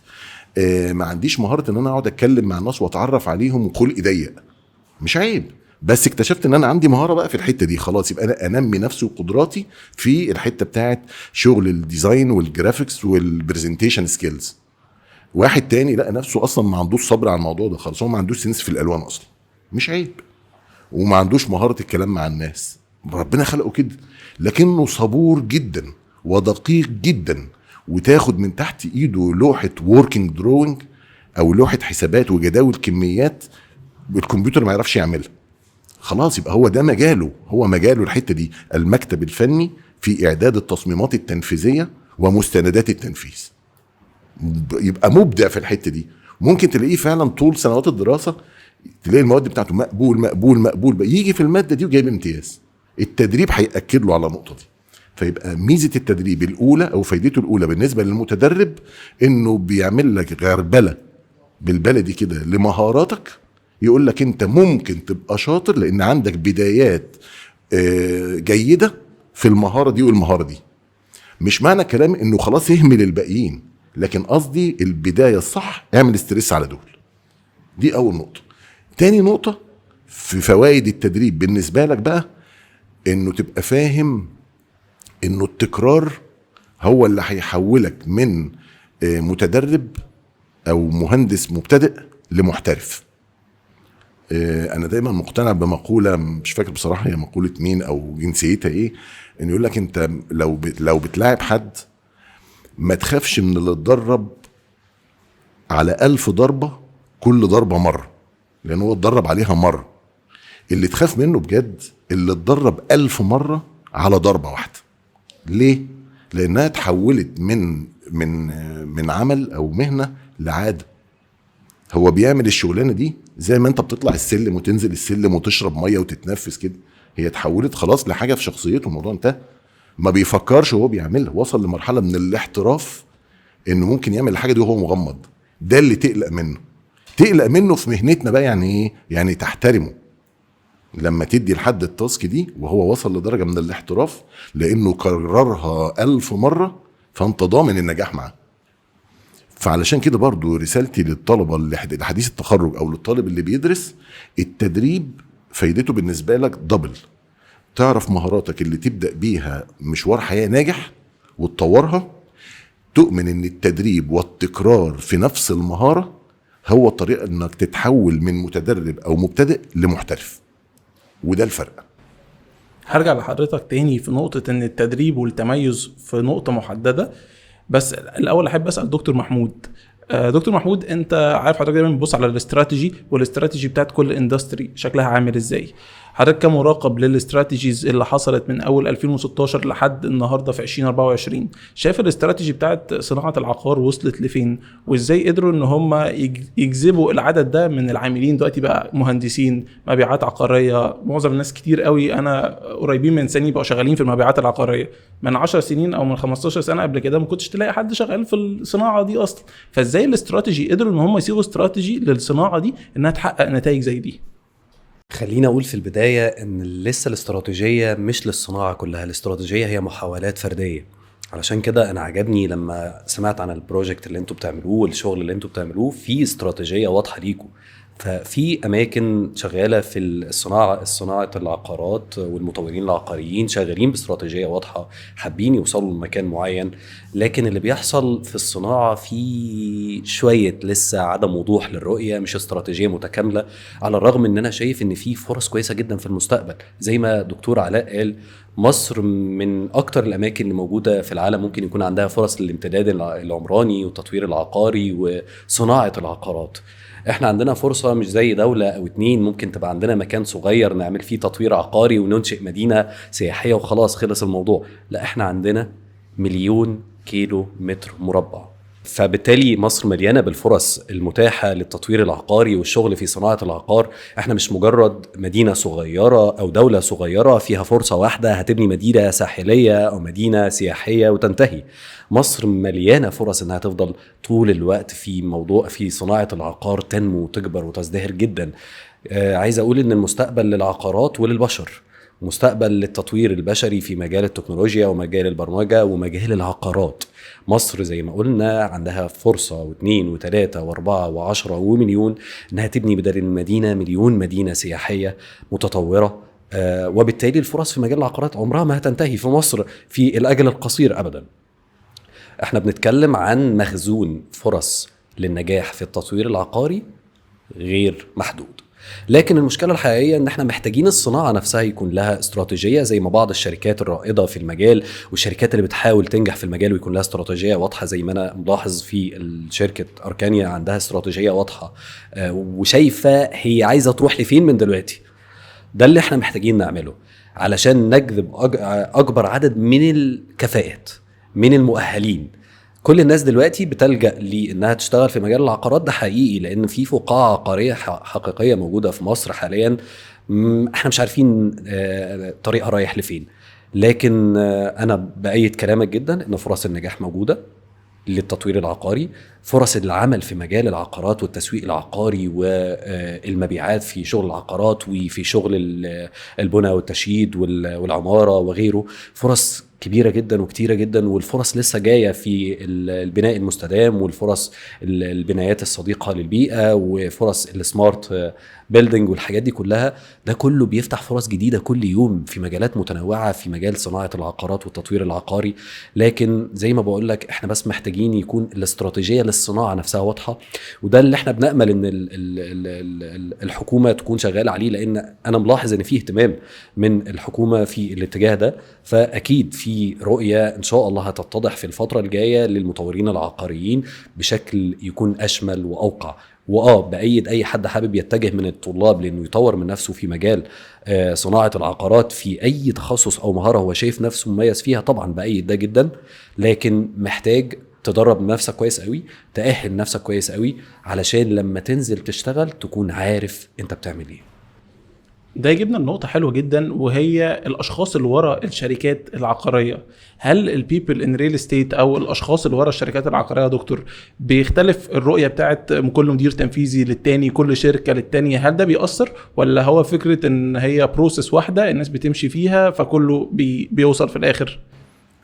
ما عنديش مهاره ان انا اقعد اتكلم مع الناس واتعرف عليهم وخلقي ضيق. مش عيب، بس اكتشفت ان انا عندي مهاره بقى في الحته دي، خلاص يبقى انا انمي نفسي وقدراتي في الحته بتاعت شغل الديزاين والجرافيكس والبرزنتيشن سكيلز. واحد تاني لقى نفسه اصلا ما عندوش صبر على الموضوع ده خالص، هو ما عندوش سنس في الالوان اصلا، مش عيب، وما عندوش مهاره الكلام مع الناس، ربنا خلقه كده، لكنه صبور جدا ودقيق جدا، وتاخد من تحت ايده لوحه ووركينج دروينج او لوحه حسابات وجداول كميات الكمبيوتر ما يعرفش يعملها، خلاص يبقى هو ده مجاله، هو مجاله الحته دي، المكتب الفني في اعداد التصميمات التنفيذيه ومستندات التنفيذ، يبقى مبدع في الحته دي. ممكن تلاقيه فعلا طول سنوات الدراسه تلاقي المواد بتاعته مقبول مقبول مقبول، يجي في الماده دي وجايب امتياز. التدريب هيأكد له على النقطه دي. فيبقى ميزه التدريب الاولى او فايدته الاولى بالنسبه للمتدرب انه بيعمل لك غربله بالبلدي كده لمهاراتك، يقول لك انت ممكن تبقى شاطر لان عندك بدايات جيدة في المهارة دي والمهارة دي. مش معنى كلام انه خلاص يهمل الباقيين، لكن قصدي البداية الصح اعمل استرس على دول. دي اول نقطة. تاني نقطة في فوائد التدريب بالنسبة لك بقى، انه تبقى فاهم انه التكرار هو اللي هيحولك من متدرب او مهندس مبتدئ لمحترف. انا دايما مقتنع بمقولة مش فاكر بصراحة هي مقولة مين او جنسيتها ايه، انه يقول لك انت لو بتلاعب حد ما تخافش من اللي اتدرب على 1000 ضربة كل ضربة مرة، لان هو اتدرب عليها مرة. اللي تخاف منه بجد اللي اتدرب 1000 مرة على ضربة واحدة. ليه؟ لانها اتحولت من عمل او مهنة لعادة. هو بيعمل الشغلانة دي زي ما انت بتطلع السلم وتنزل السلم وتشرب مية وتتنفس كده، هي اتحولت خلاص لحاجة في شخصيته، الموضوع انتهى. ما بيفكرش وهو بيعملها، وصل لمرحلة من الاحتراف انه ممكن يعمل الحاجة دي وهو مغمض. ده اللي تقلق منه في مهنتنا بقى. يعني ايه؟ يعني تحترمه لما تدي لحد التاسك دي وهو وصل لدرجة من الاحتراف لانه كررها 1000 مرة، فانت ضامن النجاح معاه. فعلشان كده برضو رسالتي للطلبة اللي حديث التخرج او للطالب اللي بيدرس، التدريب فايدته بالنسبة لك دبل. تعرف مهاراتك اللي تبدأ بيها مشوار حياة ناجح وتطورها. تؤمن ان التدريب والتكرار في نفس المهارة هو الطريقة انك تتحول من متدرب او مبتدئ لمحترف، وده الفرق. هرجع لحضرتك تاني في نقطة ان التدريب والتميز في نقطة محددة، بس الاول احب اسأل دكتور محمود. دكتور محمود، انت عارف حضرتك دايما بتبص على الاستراتيجي، والاستراتيجي بتاعت كل اندستري شكلها عامل ازاي. حضرتك كمراقب للاستراتيجيز اللي حصلت من اول 2016 لحد النهارده في 2024، شايف الاستراتيجي بتاعت صناعه العقار وصلت لفين، وازاي قدروا ان هم يجذبوا العدد ده من العاملين؟ دلوقتي بقى مهندسين مبيعات عقاريه، معظم الناس كتير قوي انا قريبين من سني بقوا شغالين في المبيعات العقاريه. من 10 سنين او من 15 سنه قبل كده ما كنتش تلاقي حد شغال في الصناعه دي اصلا. فازاي الاستراتيجي قدروا ان هم يصيغوا استراتيجي للصناعه دي انها تحقق نتائج زي دي؟ خلينا اقول في البدايه ان لسه الاستراتيجيه مش للصناعه كلها، الاستراتيجيه هي محاولات فرديه. علشان كده انا عجبني لما سمعت عن البروجكت اللي انتوا بتعملوه والشغل اللي انتوا بتعملوه، في استراتيجيه واضحه ليكم. ففي اماكن شغاله في صناعه العقارات، والمطورين العقاريين شغالين باستراتيجيه واضحه، حابين يوصلوا لمكان معين. لكن اللي بيحصل في الصناعه في شويه لسه عدم وضوح للرؤيه، مش استراتيجيه متكامله. على الرغم ان انا شايف ان في فرص كويسه جدا في المستقبل. زي ما دكتور علاء قال، مصر من اكتر الاماكن اللي موجوده في العالم ممكن يكون عندها فرص للامتداد العمراني والتطوير العقاري وصناعه العقارات. احنا عندنا فرصة مش زي دولة او 2 ممكن تبقى عندنا مكان صغير نعمل فيه تطوير عقاري وننشئ مدينة سياحية وخلاص خلص الموضوع. لا، احنا عندنا 1,000,000 كيلو متر مربع. فبالتالي مصر مليانة بالفرص المتاحة للتطوير العقاري والشغل في صناعة العقار. احنا مش مجرد مدينة صغيرة او دولة صغيرة فيها فرصة واحدة هتبني مدينة ساحلية او مدينة سياحية وتنتهي. مصر مليانة فرص انها تفضل طول الوقت في صناعة العقار، تنمو وتكبر وتزدهر جدا. عايز اقول ان المستقبل للعقارات وللبشر، مستقبل للتطوير البشري في مجال التكنولوجيا ومجال البرمجة ومجال العقارات. مصر زي ما قلنا عندها فرصة 2 و3 و4 و10 ومليون انها تبني بدل المدينة 1,000,000 مدينة سياحية متطورة. وبالتالي الفرص في مجال العقارات عمرها ما هتنتهي في مصر في الأجل القصير أبدا. احنا بنتكلم عن مخزون فرص للنجاح في التطوير العقاري غير محدود. لكن المشكلة الحقيقية ان احنا محتاجين الصناعة نفسها يكون لها استراتيجية، زي ما بعض الشركات الرائدة في المجال والشركات اللي بتحاول تنجح في المجال ويكون لها استراتيجية واضحة. زي ما انا ملاحظ في الشركة أركانيا عندها استراتيجية واضحة وشايفة هي عايزة تروح لفين من دلوقتي. ده اللي احنا محتاجين نعمله علشان نجذب اكبر عدد من الكفاءات من المؤهلين. كل الناس دلوقتي بتلجأ لانها تشتغل في مجال العقارات، ده حقيقي، لان في فقاعة عقارية حقيقية موجودة في مصر حاليا. احنا مش عارفين طريقها رايح لفين. لكن انا بأيد كلامك جدا ان فرص النجاح موجودة. للتطوير العقاري، فرص العمل في مجال العقارات والتسويق العقاري والمبيعات في شغل العقارات وفي شغل البناء والتشييد والعمارة وغيره، فرص كبيرة جدا وكتيرة جدا. والفرص لسه جاية في البناء المستدام، والفرص البنايات الصديقة للبيئة، وفرص السمارت بيلدينج والحاجات دي كلها. ده كله بيفتح فرص جديدة كل يوم في مجالات متنوعة في مجال صناعة العقارات والتطوير العقاري. لكن زي ما بقول لك احنا بس محتاجين يكون الاستراتيجية للصناعة نفسها واضحة، وده اللي احنا بنأمل ان الحكومة تكون شغالة عليه، لان انا ملاحظ ان فيه اهتمام من الحكومة في الاتجاه ده. فاكيد في رؤية ان شاء الله هتتضح في الفترة الجاية للمطورين العقاريين بشكل يكون اشمل واوقع. بأيد اي حد حابب يتجه من الطلاب لانه يطور من نفسه في مجال صناعة العقارات في اي تخصص او مهارة هو شايف نفسه مميز فيها، طبعا بأيد ده جدا. لكن محتاج تدرب نفسك كويس قوي، تأهل نفسك كويس قوي، علشان لما تنزل تشتغل تكون عارف انت بتعمل ايه. ده يجيبنا النقطة حلوة جدا، وهي الأشخاص اللي ورا الشركات العقارية. هل البيبل ان ريل استيت أو الأشخاص اللي ورا الشركات العقارية يا دكتور بيختلف الرؤية بتاعت كل مدير تنفيذي للتاني، كل شركة للتانية؟ هل ده بيأثر، ولا هو فكرة ان هي بروسيس واحدة الناس بتمشي فيها فكله بيوصل في الآخر؟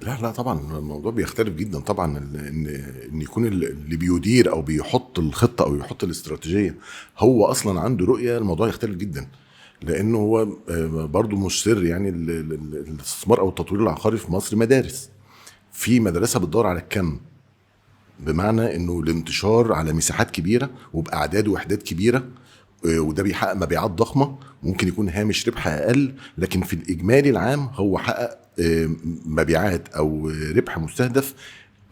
لا طبعا الموضوع بيختلف جدا طبعا. ان يكون اللي بيدير او بيحط الخطه او يحط الاستراتيجيه هو اصلا عنده رؤيه، الموضوع يختلف جدا. لانه هو برضو مش سر يعني الاستثمار او التطوير العقاري في مصر مدارس. في مدرسه بتدور على الكم، بمعنى انه الانتشار على مساحات كبيره وباعداد وحدات كبيره، وده بيحقق مبيعات ضخمه، ممكن يكون هامش ربح اقل، لكن في الاجمالي العام هو حقق مبيعات او ربح مستهدف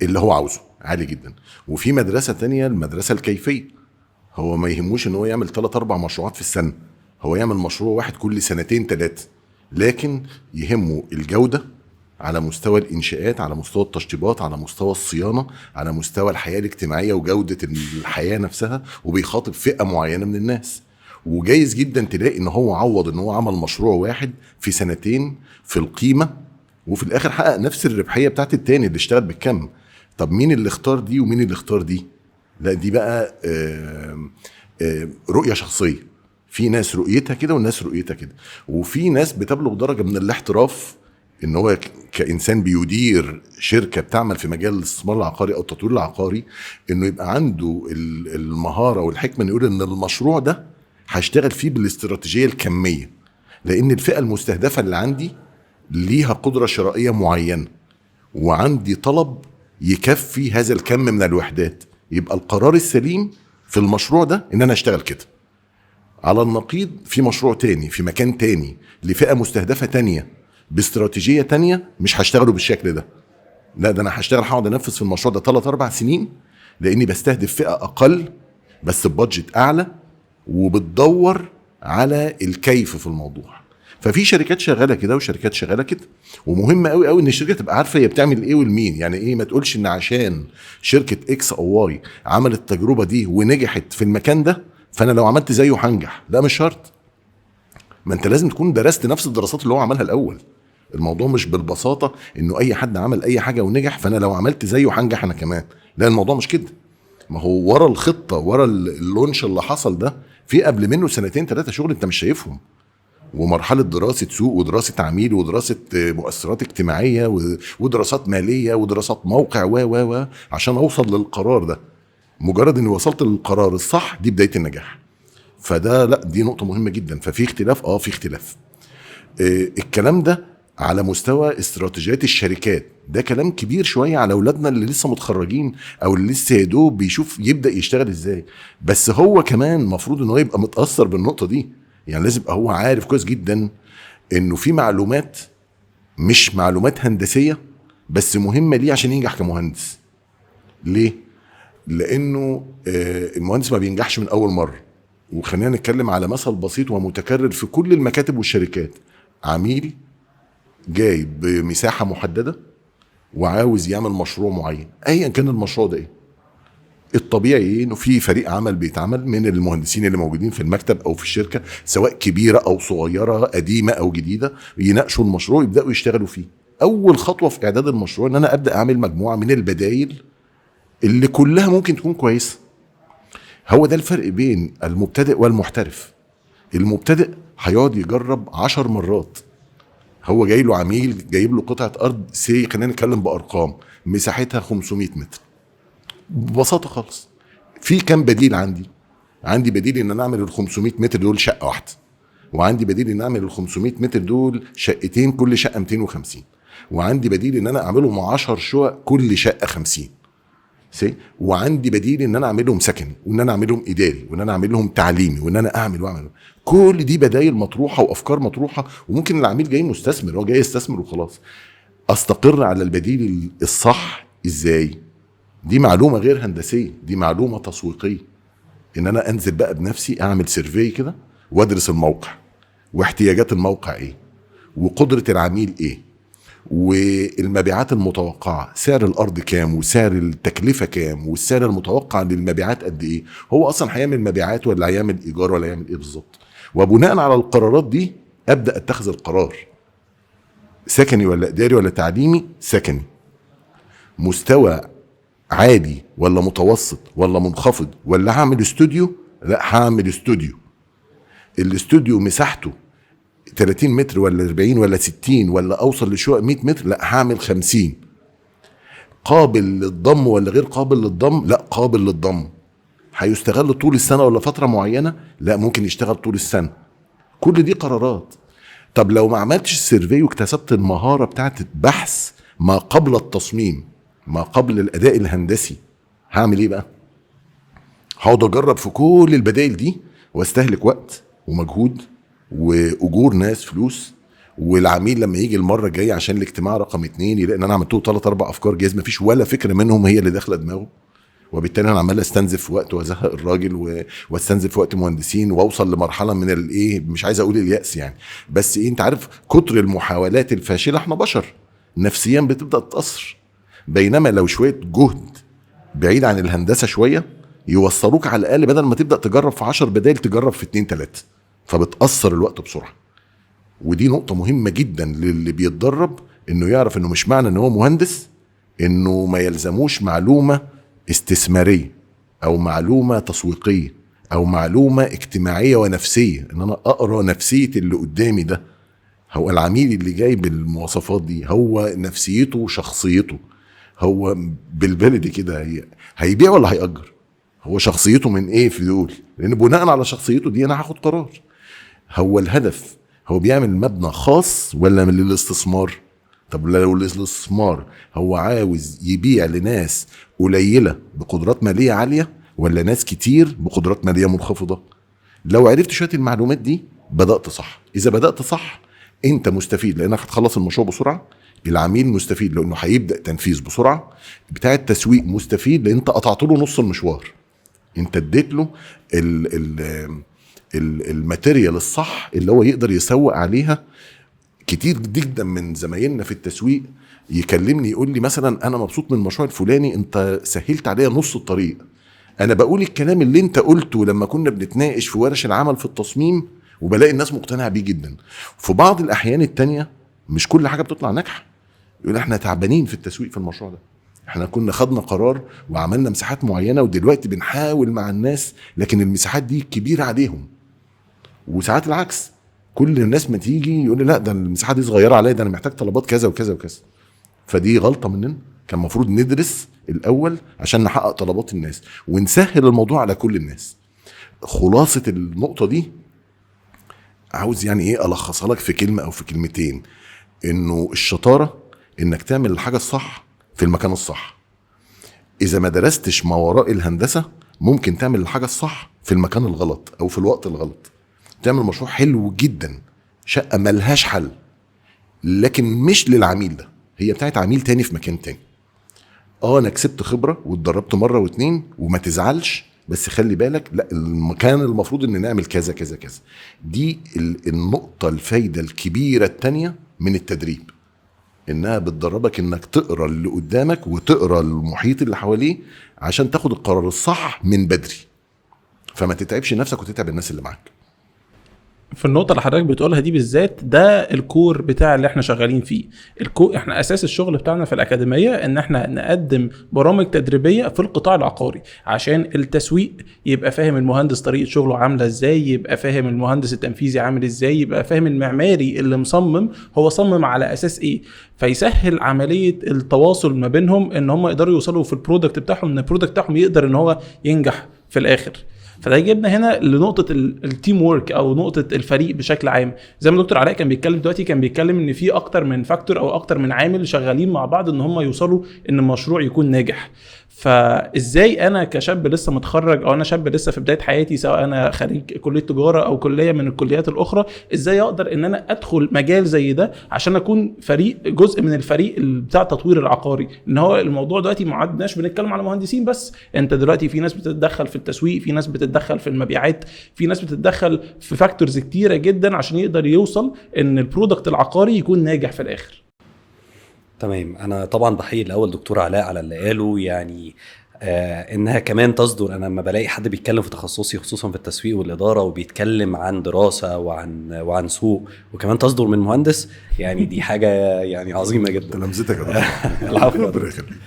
اللي هو عاوزه عالي جدا. وفي مدرسه تانية، المدرسه الكيفيه، هو ما يهموش ان هو يعمل 3-4 مشروعات في السنه، هو يعمل مشروع واحد كل 2-3، لكن يهمه الجوده على مستوى الانشاءات، على مستوى التشطيبات، على مستوى الصيانه، على مستوى الحياه الاجتماعيه وجوده الحياه نفسها، وبيخاطب فئه معينه من الناس. وجايز جدا تلاقي ان هو عوض ان هو عمل مشروع واحد في 2 في القيمه، وفي الاخر حقق نفس الربحيه بتاعت التاني اللي اشتغل بالكم. طب مين اللي اختار دي ومين اللي اختار دي؟ لا دي بقى رؤيه شخصيه. في ناس رؤيتها كده والناس رؤيتها كده، وفي ناس بتبلغ درجه من الاحتراف ان هو كانسان بيدير شركه بتعمل في مجال الاستثمار العقاري او التطوير العقاري، انه يبقى عنده المهاره والحكمه، يقول ان المشروع ده هشتغل فيه بالاستراتيجيه الكميه، لان الفئه المستهدفه اللي عندي ليها قدره شرائيه معينه، وعندي طلب يكفي هذا الكم من الوحدات. يبقى القرار السليم في المشروع ده ان انا اشتغل كده. على النقيض في مشروع تاني في مكان تاني لفئة مستهدفة تانية باستراتيجية تانية، مش هشتغله بالشكل ده. لا ده انا هشتغل، هقعد انفذ في المشروع ده 3-4 سنين، لاني بستهدف فئة اقل بس ببادجت اعلى، وبتدور على الكيف في الموضوع. ففي شركات شغاله كده وشركات شغاله كده، ومهم قوي قوي ان الشركه تبقى عارفه هي بتعمل ايه والمين. يعني ايه؟ ما تقولش ان عشان شركه اكس او واي عملت التجربه دي ونجحت في المكان ده فانا لو عملت زيه هنجح. لا مش شرط، ما انت لازم تكون درست نفس الدراسات اللي هو عملها الاول. الموضوع مش بالبساطه انه اي حد عمل اي حاجه ونجح فانا لو عملت زيه هنجح انا كمان. لا الموضوع مش كده. ما هو ورا الخطه، ورا اللونش اللي حصل ده، في قبل منه 2-3 شغل انت مش شايفهم، ومرحله دراسه سوق ودراسه عميل ودراسه مؤثرات اجتماعيه ودراسات ماليه ودراسات موقع و عشان اوصل للقرار ده. مجرد اني وصلت للقرار الصح دي بدايه النجاح. فده لا دي نقطه مهمه جدا. ففي اختلاف، في اختلاف. الكلام ده على مستوى استراتيجيات الشركات ده كلام كبير شويه على اولادنا اللي لسه متخرجين او اللي لسه يا دوب بيشوف يبدا يشتغل ازاي. بس هو كمان مفروض ان هو يبقى متاثر بالنقطه دي. يعني لازم يبقى هو عارف كويس جدا انه في معلومات مش معلومات هندسيه بس مهمه ليه عشان ينجح كمهندس. ليه؟ لانه المهندس ما بينجحش من اول مره. وخلينا نتكلم على مثل بسيط ومتكرر في كل المكاتب والشركات. عميل جاي بمساحه محدده وعاوز يعمل مشروع معين، ايا كان المشروع ده ايه. الطبيعي انه في فريق عمل بيتعمل من المهندسين اللي موجودين في المكتب او في الشركه، سواء كبيره او صغيره، قديمه او جديده، يناقشوا المشروع يبداوا يشتغلوا فيه. اول خطوه في اعداد المشروع ان انا ابدا اعمل مجموعه من البدائل اللي كلها ممكن تكون كويسه. هو ده الفرق بين المبتدئ والمحترف. المبتدئ هيقعد يجرب 10 مرات. هو جاي له عميل جايب له قطعه ارض خلينا نتكلم بارقام، مساحتها 500 متر ببساطه خالص. في كام بديل عندي بديل ان انا اعمل ال 500 متر دول شقه واحده، وعندي بديل ان اعمل ال 500 متر دول شقتين كل شقه 250، وعندي بديل ان انا اعملهم 10 شقق كل شقه 50، وعندي بديل ان انا اعملهم سكني، وان انا اعملهم اداري، وان انا اعملهم تعليمي، وان انا اعمل واعمل. كل دي بدايل مطروحه وافكار مطروحه، وممكن العميل جاي مستثمر، هو جاي يستثمر وخلاص. استقر على البديل الصح ازاي؟ دي معلومه غير هندسيه، دي معلومه تسويقيه. ان انا انزل بقى بنفسي اعمل سيرفي كده وادرس الموقع واحتياجات الموقع ايه، وقدره العميل ايه، والمبيعات المتوقعه، سعر الارض كام، وسعر التكلفه كام، والسعر المتوقع للمبيعات قد ايه، هو اصلا هيعمل مبيعات ولا هيعمل ايجار ولا هيعمل ايه بالظبط. وبناء على القرارات دي ابدا اتخذ القرار، سكني ولا اداري ولا تعليمي. سكني. مستوى عادي ولا متوسط ولا منخفض، ولا هعمل استوديو؟ لا هعمل استوديو. الاستوديو مساحته 30 متر ولا 40 ولا 60، ولا اوصل لشقق 100 متر؟ لا هعمل 50. قابل للضم ولا غير قابل للضم؟ لا قابل للضم. هيستغل طول السنه ولا فتره معينه؟ لا ممكن يشتغل طول السنه. كل دي قرارات. طب لو ما عملتش السيرفي واكتسبت المهاره بتاعت البحث ما قبل التصميم، ما قبل الاداء الهندسي، هعمل ايه بقى؟ هقعد اجرب في كل البدائل دي واستهلك وقت ومجهود واجور ناس فلوس، والعميل لما يجي المره الجايه عشان الاجتماع رقم 2 يلاقي ان انا عملت له 3 4 افكار جاهزه مفيش ولا فكره منهم هي اللي داخله دماغه، وبالتالي انا عمال استنزف في وقت وازهق الراجل واستنزف في وقت مهندسين، واوصل لمرحله من الايه، مش عايز اقول اليأس يعني، بس ايه، انت عارف كتر المحاولات الفاشله، احنا بشر نفسيا بتبدا تتاثر. بينما لو شويه جهد بعيد عن الهندسه شويه يوصلوك على الاقل بدل ما تبدا تجرب في 10 بدائل تجرب في 2 3، فبتاثر الوقت بسرعه. ودي نقطه مهمه جدا للي بيتدرب، انه يعرف انه مش معنى ان هو مهندس انه ما يلزموش معلومه استثماريه او معلومه تسويقيه او معلومه اجتماعيه ونفسيه، ان انا اقرا نفسيه اللي قدامي ده. هو العميل اللي جاي بالمواصفات دي هو نفسيته وشخصيته، هو بالبلدي كده هيبيع ولا هيأجر؟ هو شخصيته من ايه في دول؟ لان بناء على شخصيته دي انا هاخد قرار. هو الهدف هو بيعمل مبنى خاص ولا من للاستثمار؟ طب لو الاستثمار هو عاوز يبيع لناس قليلة بقدرات مالية عالية ولا ناس كتير بقدرات مالية منخفضة؟ لو عرفت شوية المعلومات دي بدأت صح. إذا بدأت صح أنت مستفيد لأنك هتخلص المشروع بسرعة، العميل مستفيد لأنه هيبدأ تنفيذ بسرعة، بتاع التسويق مستفيد لأن أنت قطعت له نص المشوار، أنت اديت له الماتيريال الصح اللي هو يقدر يسوق عليها. كتير جدا من زمايلنا في التسويق يكلمني يقول لي مثلا انا مبسوط من المشروع الفلاني، انت سهلت عليا نص الطريق. انا بقول الكلام اللي انت قلته لما كنا بنتناقش في ورش العمل في التصميم وبلاقي الناس مقتنعه بيه جدا. في بعض الاحيان التانية مش كل حاجه بتطلع ناجحه، يقول احنا تعبانين في التسويق في المشروع ده، احنا كنا خدنا قرار وعملنا مساحات معينه ودلوقتي بنحاول مع الناس لكن المساحات دي كبيره عليهم. وساعات العكس، كل الناس ما تيجي يقول لي لا ده المساحه دي صغيره عليا، ده انا محتاج طلبات كذا وكذا وكذا. فدي غلطه مننا، كان المفروض ندرس الاول عشان نحقق طلبات الناس ونسهل الموضوع على كل الناس. خلاصه النقطه دي عاوز يعني ايه الخصها لك في كلمه او في كلمتين، انه الشطاره انك تعمل الحاجه الصح في المكان الصح. اذا ما درستش ما وراء الهندسه ممكن تعمل الحاجه الصح في المكان الغلط او في الوقت الغلط، تعمل مشروع حلو جدا، شقه ملهاش حل لكن مش للعميل ده، هي بتاعت عميل تاني في مكان تاني. انا كسبت خبره واتدربت مره واتنين وما تزعلش، بس خلي بالك لا المكان المفروض ان نعمل كذا كذا كذا. دي النقطه الفايده الكبيره التانية من التدريب، انها بتدربك انك تقرا اللي قدامك وتقرا المحيط اللي حواليه عشان تاخد القرار الصح من بدري، فما تتعبش نفسك وتتعب الناس اللي معاك. في النقطة اللي حضرتك بتقولها دي بالذات، ده الكور بتاع اللي احنا شغالين فيه. احنا اساس الشغل بتاعنا في الأكاديمية ان احنا نقدم برامج تدريبية في القطاع العقاري، عشان التسويق يبقى فاهم المهندس طريقة شغله عاملة ازاي، يبقى فاهم المهندس التنفيذي عامل ازاي، يبقى فاهم المعماري اللي مصمم هو صمم على اساس ايه، فيسهل عملية التواصل ما بينهم، ان هم يقدروا يوصلوا في البرودكت بتاعهم، ان البرودكت بتاعهم يقدر ان هو ينجح في الاخر. فده يجيبنا هنا لنقطه التيم وورك او نقطه الفريق بشكل عام. زي ما دكتور علاء كان بيتكلم دلوقتي، كان بيتكلم ان في اكتر من فاكتور او اكتر من عامل شغالين مع بعض ان هم يوصلوا ان المشروع يكون ناجح. فازاي انا كشاب لسه متخرج او انا شاب لسه في بدايه حياتي، سواء انا خريج كليه تجاره او كليه من الكليات الاخرى، ازاي اقدر ان انا ادخل مجال زي ده عشان اكون فريق، جزء من الفريق بتاع التطوير العقاري؟ ان هو الموضوع دلوقتي ما عدناش بنتكلم على مهندسين بس، انت دلوقتي في ناس بتتدخل في التسويق، في ناس بتتدخل في المبيعات، في ناس بتتدخل في فاكتورز كتيره جدا عشان يقدر يوصل ان البرودكت العقاري يكون ناجح في الاخر. تمام. انا طبعا بحيي الاول دكتور علاء على اللي قاله، يعني انها كمان تصدر. انا لما بلاقي حد بيتكلم في تخصصي خصوصا في التسويق والاداره وبيتكلم عن دراسه وعن سوق وكمان تصدر من مهندس، يعني دي حاجه يعني عظيمه جدا. تلامذتك يا دكتور. العفو. ربنا يخليك.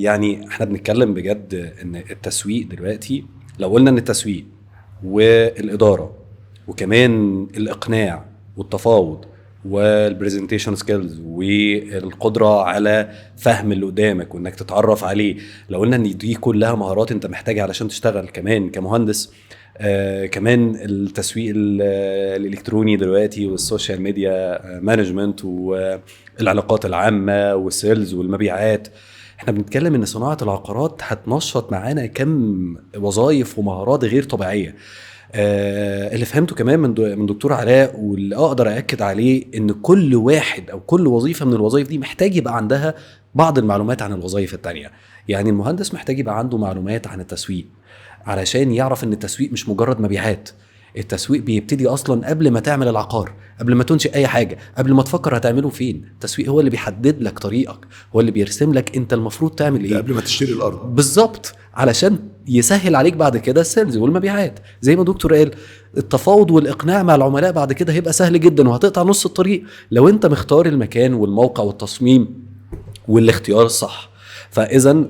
يعني احنا بنتكلم بجد ان التسويق دلوقتي، لو قلنا ان التسويق والاداره وكمان الاقناع والتفاوض والبرزنتيشن سكيلز والقدره على فهم اللي قدامك وانك تتعرف عليه، لو قلنا ان دي كلها مهارات انت محتاجها علشان تشتغل كمان كمهندس. كمان التسويق الالكتروني دلوقتي والسوشيال ميديا مانجمنت والعلاقات العامه والسيلز والمبيعات. احنا بنتكلم ان صناعه العقارات هتنشط معانا كم وظائف ومهارات غير طبيعيه. اللي فهمته كمان من دكتور علاء واللي اقدر اكد عليه ان كل واحد او كل وظيفه من الوظائف دي محتاج يبقى عندها بعض المعلومات عن الوظائف التانية. يعني المهندس محتاج يبقى عنده معلومات عن التسويق علشان يعرف ان التسويق مش مجرد مبيعات. التسويق بيبتدي اصلا قبل ما تعمل العقار، قبل ما تنشئ اي حاجه، قبل ما تفكر هتعمله فين. التسويق هو اللي بيحدد لك طريقك، هو اللي بيرسم لك انت المفروض تعمل ايه قبل ما تشتري الارض بالظبط، علشان يسهل عليك بعد كده السيلز والمبيعات. زي ما دكتور قال، التفاوض والاقناع مع العملاء بعد كده هيبقى سهل جدا وهتقطع نص الطريق لو انت مختار المكان والموقع والتصميم والاختيار الصح. فاذا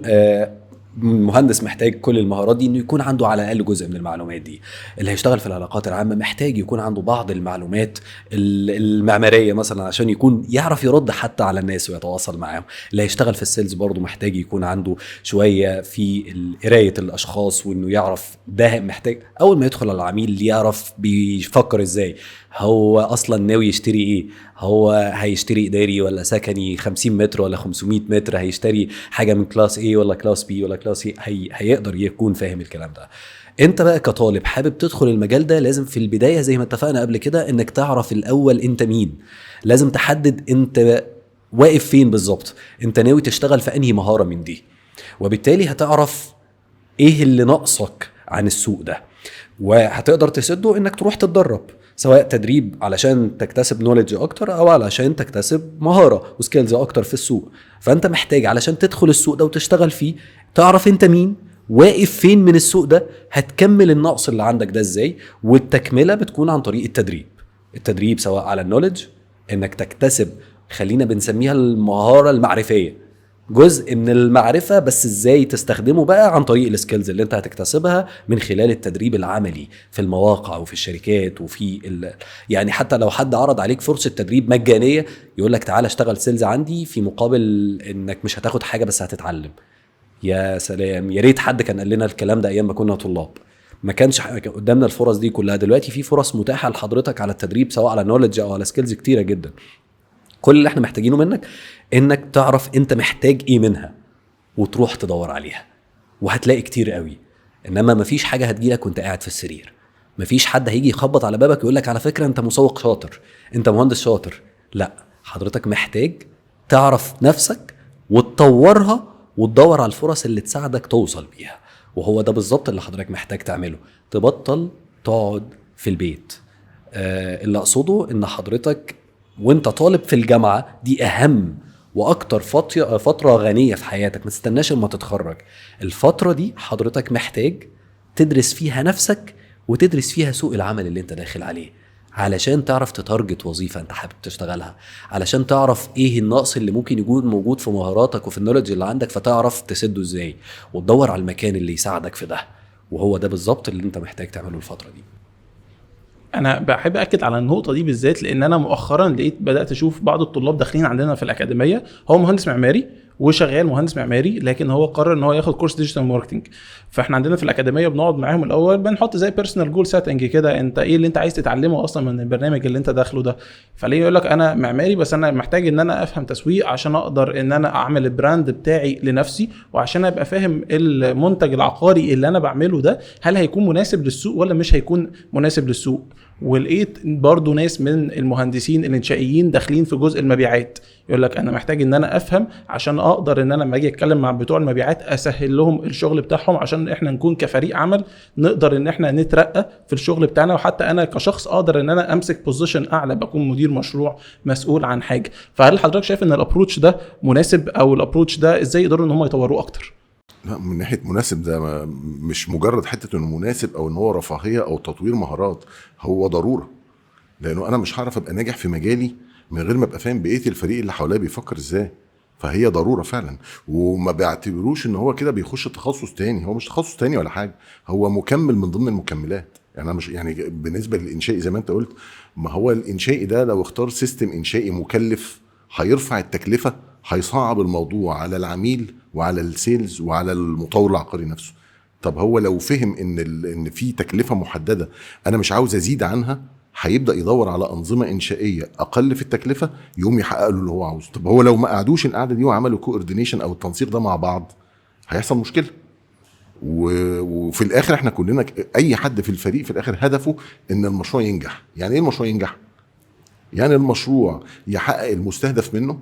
المهندس محتاج كل المهارات دي، انه يكون عنده على الاقل جزء من المعلومات دي. اللي هيشتغل في العلاقات العامه محتاج يكون عنده بعض المعلومات المعماريه مثلا عشان يكون يعرف يرد حتى على الناس ويتواصل معاهم. اللي هيشتغل في السيلز برضه محتاج يكون عنده شويه في قرايه الاشخاص، وانه يعرف ده محتاج اول ما يدخل على العميل يعرف بيفكر ازاي، هو اصلا ناوي يشتري ايه، هو هيشتري اداري ولا سكني 50 متر ولا 500 متر، هيشتري حاجه من كلاس A ولا كلاس B ولا كلاس C. هيقدر يكون فاهم الكلام ده. انت بقى كطالب حابب تدخل المجال ده، لازم في البدايه زي ما اتفقنا قبل كده انك تعرف الاول انت مين. لازم تحدد انت واقف فين بالظبط، انت ناوي تشتغل في انهي مهاره من دي، وبالتالي هتعرف ايه اللي ناقصك عن السوق ده، وهتقدر تسده انك تروح تتدرب، سواء تدريب علشان تكتسب نوليدج اكتر او علشان تكتسب مهارة وسكيلز اكتر في السوق. فانت محتاج علشان تدخل السوق ده وتشتغل فيه تعرف انت مين، واقف فين من السوق ده، هتكمل النقص اللي عندك ده ازاي. والتكملة بتكون عن طريق التدريب سواء على النوليدج، انك تكتسب، خلينا بنسميها المهارة المعرفية، جزء من المعرفة، بس ازاي تستخدمه بقى عن طريق السكيلز اللي انت هتكتسبها من خلال التدريب العملي في المواقع وفي الشركات يعني حتى لو حد عرض عليك فرصة تدريب مجانية يقول لك تعالى اشتغل سيلز عندي في مقابل انك مش هتاخد حاجة بس هتتعلم. يا سلام، يا ريت حد كان قال لنا الكلام ده ايام ما كنا طلاب. ما كانش قدامنا الفرص دي كلها. دلوقتي في فرص متاحة لحضرتك على التدريب سواء على نوليدج او على سكيلز كتيرة جدا. كل اللي احنا محتاجينه منك انك تعرف انت محتاج ايه منها وتروح تدور عليها، وهتلاقي كتير قوي. انما مفيش حاجة هتجيلك وانت قاعد في السرير. مفيش حد هيجي يخبط على بابك يقولك على فكرة انت مسوق شاطر، انت مهندس شاطر. لا، حضرتك محتاج تعرف نفسك وتطورها وتدور على الفرص اللي تساعدك توصل بيها. وهو ده بالظبط اللي حضرتك محتاج تعمله. تبطل تقعد في البيت. اللي اقصده ان حضرتك وانت طالب في الجامعة دي اهم واكتر فترة غنية في حياتك. ما تستناش اما تتخرج. الفترة دي حضرتك محتاج تدرس فيها نفسك وتدرس فيها سوق العمل اللي انت داخل عليه، علشان تعرف تتارجت وظيفة انت حابب تشتغلها، علشان تعرف ايه النقص اللي ممكن يكون موجود في مهاراتك وفي النولج اللي عندك فتعرف تسده ازاي، وتدور على المكان اللي يساعدك في ده. وهو ده بالظبط اللي انت محتاج تعمله الفترة دي. انا بحب اكد على النقطه دي بالذات، لان انا مؤخرا بدات اشوف بعض الطلاب داخلين عندنا في الاكاديميه، هو مهندس معماري وشغال مهندس معماري، لكن هو قرر ان هو ياخد كورس ديجيتال ماركتنج. فاحنا عندنا في الاكاديميه بنقعد معاهم الاول بنحط زي بيرسونال جول سيتنج كده، انت ايه اللي انت عايز تتعلمه اصلا من البرنامج اللي انت داخله ده. فليه يقول لك انا معماري بس انا محتاج ان انا افهم تسويق عشان اقدر ان انا اعمل البراند بتاعي لنفسي، وعشان ابقى فاهم المنتج العقاري اللي انا بعمله ده هل هيكون مناسب للسوق ولا مش هيكون مناسب للسوق. ولقيت برضو ناس من المهندسين الانشائيين داخلين في جزء المبيعات، يقول لك انا محتاج ان انا افهم عشان اقدر ان انا لما اجي اتكلم مع بتوع المبيعات اسهل لهم الشغل بتاعهم، عشان احنا نكون كفريق عمل نقدر ان احنا نترقى في الشغل بتاعنا، وحتى انا كشخص اقدر ان انا امسك بوزيشن اعلى، بكون مدير مشروع مسؤول عن حاجه. فهل حضرتك شايف ان الابروتش ده مناسب، او الابروتش ده ازاي يقدروا ان هم يطوروه اكتر؟ لا، من ناحيه مناسب ده مش مجرد حته انه مناسب او ان هو رفاهيه او تطوير مهارات، هو ضروره. لانه انا مش هعرف ابقى ناجح في مجالي من غير ما ابقى فاهم بقيه الفريق اللي حواليا بيفكر ازاي. فهي ضروره فعلا، وما بيعتبروش ان هو كده بيخش تخصص تاني. هو مش تخصص تاني ولا حاجه، هو مكمل من ضمن المكملات. يعني انا مش يعني بالنسبه للانشائي زي ما انت قلت، ما هو الانشائي ده لو اختار سيستم انشائي مكلف هيرفع التكلفه، هيصعب الموضوع على العميل وعلى السيلز وعلى المطور العقاري نفسه. طب هو لو فهم ان في تكلفه محدده انا مش عاوز ازيد عنها، هيبدا يدور على انظمه انشائيه اقل في التكلفه يقوم يحقق له اللي هو عاوزه. طب هو لو ما قعدوش القعده دي وعملوا كوردينيشن او التنسيق ده مع بعض هيحصل مشكله. وفي الاخر احنا كلنا اي حد في الفريق في الاخر هدفه ان المشروع ينجح. يعني ايه المشروع ينجح؟ يعني المشروع يحقق المستهدف منه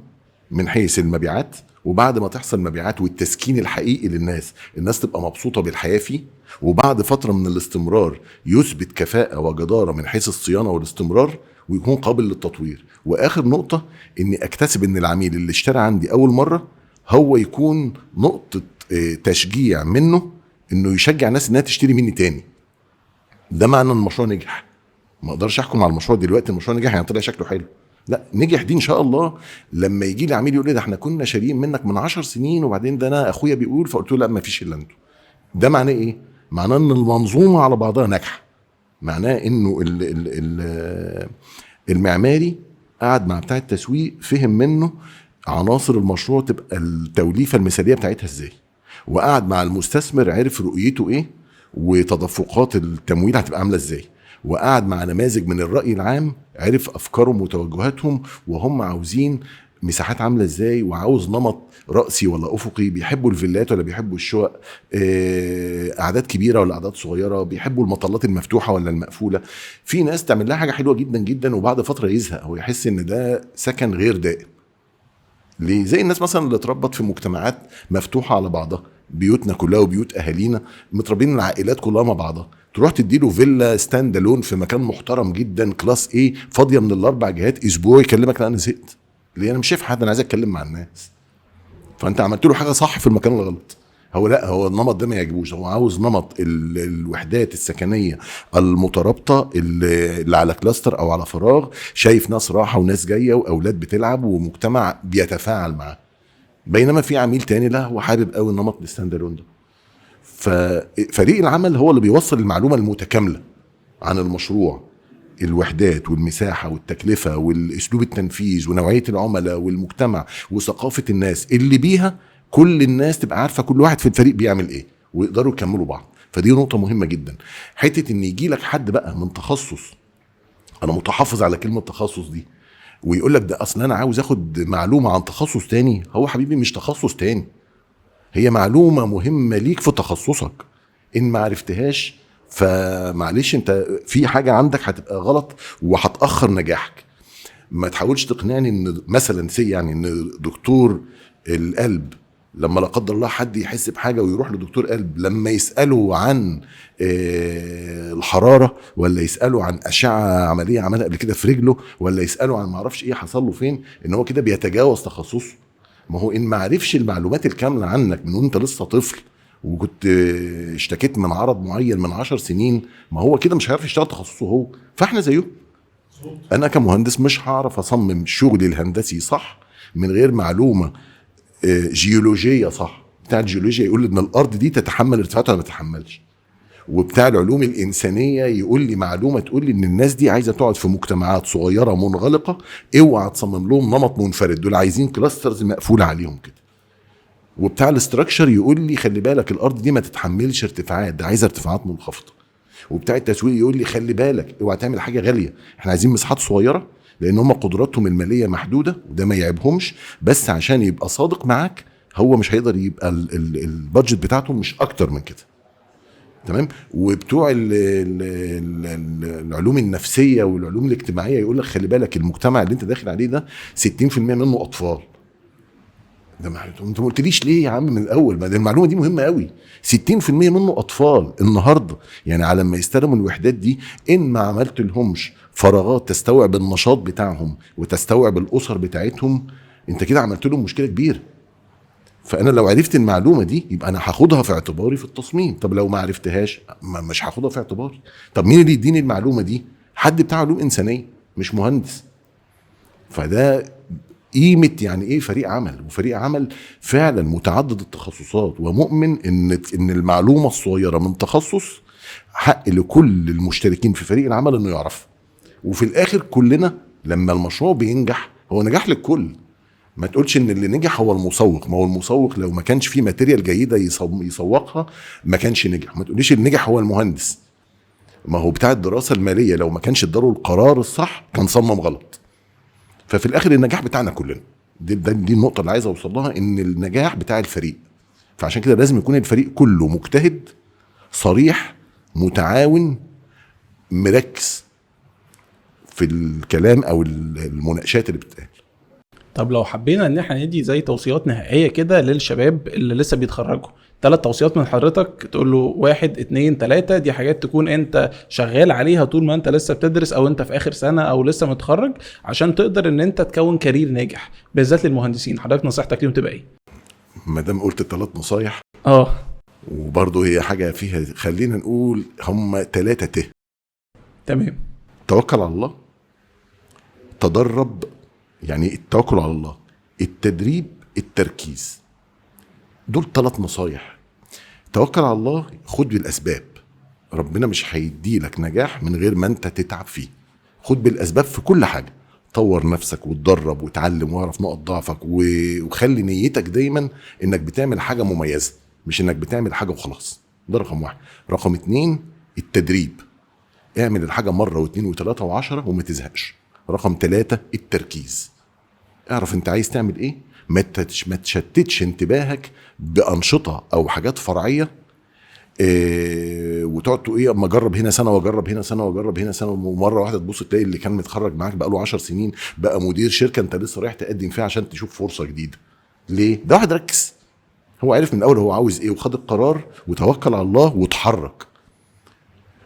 من حيث المبيعات، وبعد ما تحصل مبيعات والتسكين الحقيقي للناس، الناس تبقى مبسوطة بالحياة فيه، وبعد فترة من الاستمرار يثبت كفاءة وجدارة من حيث الصيانة والاستمرار، ويكون قابل للتطوير. واخر نقطة اني اكتسب ان العميل اللي اشترى عندي اول مرة هو يكون نقطة تشجيع منه، انه يشجع الناس انها تشتري مني تاني. ده معنى ان المشروع نجح. ما اقدرش احكم على المشروع دلوقتي المشروع نجح يعني طلع شكله حلو، لا، نجح دي ان شاء الله لما يجي لي عميل يقول لي ده احنا كنا شاريين منك من 10 سنين وبعدين ده انا اخويا بيقول فقلت له لا ما فيش الا انتوا. ده معناه ايه؟ معناه ان المنظومه على بعضها ناجحه. معناه انه المعماري قعد مع بتاع التسويق فهم منه عناصر المشروع تبقى التوليفه المثاليه بتاعتها ازاي، وقعد مع المستثمر عرف رؤيته ايه وتدفقات التمويل هتبقى عامله ازاي، وقعد مع نماذج من الرأي العام عرف أفكارهم وتوجهاتهم وهم عاوزين مساحات عاملة ازاي، وعاوز نمط رأسي ولا أفقي، بيحبوا الفيلات ولا بيحبوا الشقق، أعداد كبيرة ولا أعداد صغيرة، بيحبوا المطلات المفتوحة ولا المقفولة. في ناس تعمل لها حاجة حلوة جدا جدا وبعد فترة يزهق أو يحس إن ده سكن غير دائم. ليه؟ زي الناس مثلا اللي اتربت في مجتمعات مفتوحة على بعضها، بيوتنا كلها وبيوت أهالينا متربين العائلات كلها مع بعضها، تروح تديله فيلا ستاند الون في مكان محترم جدا كلاس ايه فاضيه من الاربع جهات، اسبوع يكلمك لا انا زهقت. ليه؟ انا مش شايف حد، انا عايز اتكلم مع الناس. فانت عملت له حاجه صح في المكان الغلط. هو لا، هو النمط ده ما يعجبوش، هو عاوز نمط الوحدات السكنيه المترابطه اللي على كلاستر او على فراغ، شايف ناس راحه وناس جايه واولاد بتلعب ومجتمع بيتفاعل معاه. بينما في عميل تاني لا، هو حابب قوي النمط الستاند الون ده. ففريق العمل هو اللي بيوصل المعلومة المتكاملة عن المشروع، الوحدات والمساحة والتكلفة والاسلوب التنفيذ ونوعية العملاء والمجتمع وثقافة الناس اللي بيها كل الناس تبقى عارفة كل واحد في الفريق بيعمل ايه ويقدروا يكملوا بعض. فدي نقطة مهمة جدا. حتة ان يجي لك حد بقى من تخصص، انا متحفظ على كلمة تخصص دي، ويقول لك ده اصلا انا عاوز اخد معلومة عن تخصص تاني، هو حبيبي مش تخصص تاني، هي معلومة مهمة ليك في تخصصك. إن ما عرفتهاش فمعلش انت في حاجة عندك هتبقى غلط وهتأخر نجاحك. ما تحاولش تقنعني ان مثلا يعني ان دكتور القلب لما لا قدر الله حد يحس بحاجة ويروح لدكتور قلب، لما يسأله عن الحرارة ولا يسأله عن أشعة عملية عملها قبل كده في رجله ولا يسأله عن معرفش ايه حصل له فين، ان هو كده بيتجاوز تخصصه. ما هو ان ما عرفش المعلومات الكاملة عنك من وانت لسه طفل وكنت اشتكيت من عرض معين من 10 سنين، ما هو كده مش هيعرف يشتغل تخصصه هو. فاحنا زيه. انا كمهندس مش هعرف اصمم شغلي الهندسي صح من غير معلومه جيولوجيه صح. بتاع الجيولوجيا يقول لي ان الارض دي تتحمل ارتفاعات ولا ما تتحملش، وبتاع العلوم الانسانيه يقول لي معلومه تقول لي ان الناس دي عايزه تقعد في مجتمعات صغيره منغلقه، اوعى تصمم لهم نمط منفرد، دول عايزين كلاسترز مقفوله عليهم كده. وبتاع الاستراكشر يقول لي خلي بالك الارض دي ما تتحملش ارتفاعات، ده عايزه ارتفاعات منخفضه. وبتاع التسويق يقول لي خلي بالك اوعى تعمل حاجه غاليه، احنا عايزين مساحات صغيره لان هم قدراتهم الماليه محدوده وده ما يعيبهمش، بس عشان يبقى صادق معاك هو مش هيقدر يبقى البادجت بتاعته مش اكتر من كده. تمام. وبتوع العلوم النفسيه والعلوم الاجتماعيه يقول لك خلي بالك المجتمع اللي انت داخل عليه ده 60% منه اطفال. ده انت ما قلتليش ليه يا عم من الاول؟ ما المعلومه دي مهمه قوي. 60% منه اطفال النهارده، يعني على ما يستلموا الوحدات دي ان ما عملت لهمش فراغات تستوعب النشاط بتاعهم وتستوعب الاسر بتاعتهم، انت كده عملت لهم مشكله كبيره. فانا لو عرفت المعلومه دي يبقى انا هاخدها في اعتباري في التصميم. طب لو ما عرفتهاش مش هاخدها في اعتباري. طب مين اللي يديني المعلومه دي؟ حد بتاع علوم انسانيه مش مهندس. فده قيمه يعني ايه فريق عمل، وفريق عمل فعلا متعدد التخصصات، ومؤمن ان المعلومه الصغيره من تخصص حق لكل المشتركين في فريق العمل انه يعرف. وفي الاخر كلنا لما المشروع بينجح هو نجاح للكل. ما تقولش ان اللي نجح هو المسوق، ما هو المسوق لو ما كانش فيه ماتيريال جيده يسوقها ما كانش نجح. ما تقوليش اللي نجح هو المهندس، ما هو بتاع الدراسه الماليه لو ما كانش اداله القرار الصح كان صمم غلط. ففي الاخر النجاح بتاعنا كلنا. دي النقطه اللي عايز اوصل لها، ان النجاح بتاع الفريق. فعشان كده لازم يكون الفريق كله مجتهد صريح متعاون مركز في الكلام او المناقشات اللي بتتقال. طب لو حبينا ان احنا ندي زي توصيات نهائيه كده للشباب اللي لسه بيتخرجوا، 3 توصيات من حضرتك تقول له 1 2 3 دي حاجات تكون انت شغال عليها طول ما انت لسه بتدرس او انت في اخر سنه او لسه متخرج، عشان تقدر ان انت تكون كارير ناجح بالذات للمهندسين، حضرتك نصيحتك ليهم تبقى ايه؟ ما دام قلت 3 نصايح وبرضه هي حاجه فيها، خلينا نقول هم 3 ت. تمام. توكل على الله، تدرب، يعني التوكل على الله، التدريب، التركيز. دول 3 نصايح. توكل على الله، خد بالاسباب. ربنا مش هيدي لك نجاح من غير ما انت تتعب فيه. خد بالاسباب في كل حاجه، طور نفسك وتدرب وتعلم واعرف نقط ضعفك وخلي نيتك دايما انك بتعمل حاجه مميزه مش انك بتعمل حاجه وخلاص. ده رقم 1. رقم 2 التدريب، اعمل الحاجه مره واثنين وثلاثه وعشرة وما تزهقش. رقم 3 التركيز، اعرف انت عايز تعمل ايه، ما تشتتش انتباهك بانشطه او حاجات فرعيه وتقعد تقول ايه اما اجرب هنا سنه واجرب هنا سنه واجرب هنا سنه، ومره واحده تبص تلاقي اللي كان متخرج معاك بقى له 10 سنين بقى مدير شركه انت لسه رايح تقدم فيها عشان تشوف فرصه جديده. ليه؟ ده واحد ركز، هو عارف من الاول هو عاوز ايه وخد القرار وتوكل على الله وتحرك.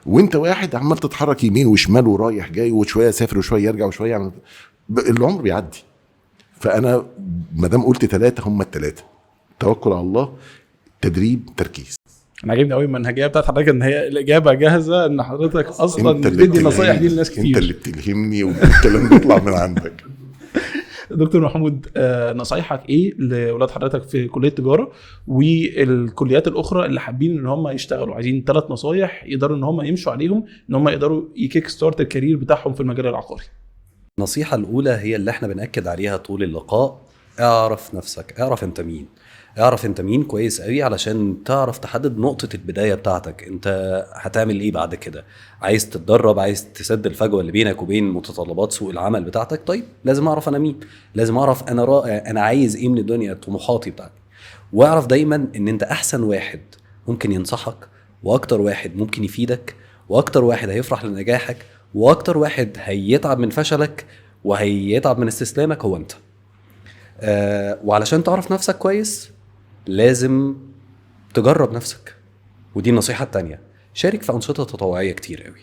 وانت واحد عمال تتحرك يمين وشمال ورايح جاي وشويه سافر وشويه يرجع وشويه يعمل، العمر بيعدي. فانا ما دام قلت 3 هم ال3: توكل على الله، تدريب، تركيز. انا عاجبني قوي المنهجيه بتاعت حضرتك ان هي الاجابه جاهزه، ان حضرتك اصلا بتدي النصايح دي للناس كتير. انت اللي بتلهمني والكلام بيطلع من عندك. دكتور محمود، نصايحك ايه لاولاد حضرتك في كليه تجاره والكليات الاخرى اللي حابين ان هم يشتغلوا، عايزين 3 نصايح يقدروا ان هم يمشوا عليهم ان هم يقدروا يكيك ستارت الكارير بتاعهم في المجال العقاري؟ النصيحة الأولى هي اللي احنا بنأكد عليها طول اللقاء: اعرف نفسك، اعرف انت مين. اعرف انت مين كويس قوي علشان تعرف تحدد نقطة البداية بتاعتك. انت هتعمل ايه بعد كده؟ عايز تتدرب، عايز تسد الفجوة اللي بينك وبين متطلبات سوق العمل بتاعتك؟ طيب لازم اعرف انا مين، لازم اعرف انا عايز ايه من الدنيا، طموحاتي بتاعتي. واعرف دايما ان انت احسن واحد ممكن ينصحك، واكتر واحد ممكن يفيدك، واكتر واحد هيفرح لنجاحك، واكتر واحد هيتعب من فشلك وهيتعب من استسلامك هو انت. وعلشان تعرف نفسك كويس لازم تجرب نفسك. ودي النصيحة التانية: شارك في أنشطة تطوعية كتير قوي.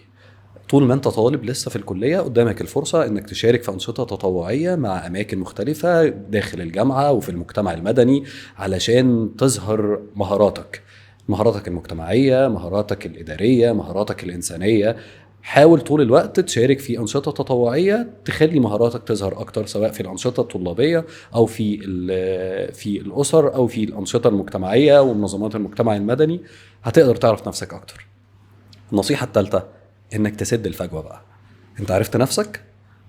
طول ما انت طالب لسه في الكلية قدامك الفرصة انك تشارك في أنشطة تطوعية مع أماكن مختلفة داخل الجامعة وفي المجتمع المدني علشان تظهر مهاراتك، مهاراتك المجتمعيه، مهاراتك الاداريه، مهاراتك الانسانيه. حاول طول الوقت تشارك في انشطه تطوعيه تخلي مهاراتك تظهر اكتر، سواء في الانشطه الطلابيه او في الاسر او في الانشطه المجتمعيه ومنظمات المجتمع المدني. هتقدر تعرف نفسك اكتر. النصيحه الثالثه انك تسد الفجوه بقى. انت عرفت نفسك،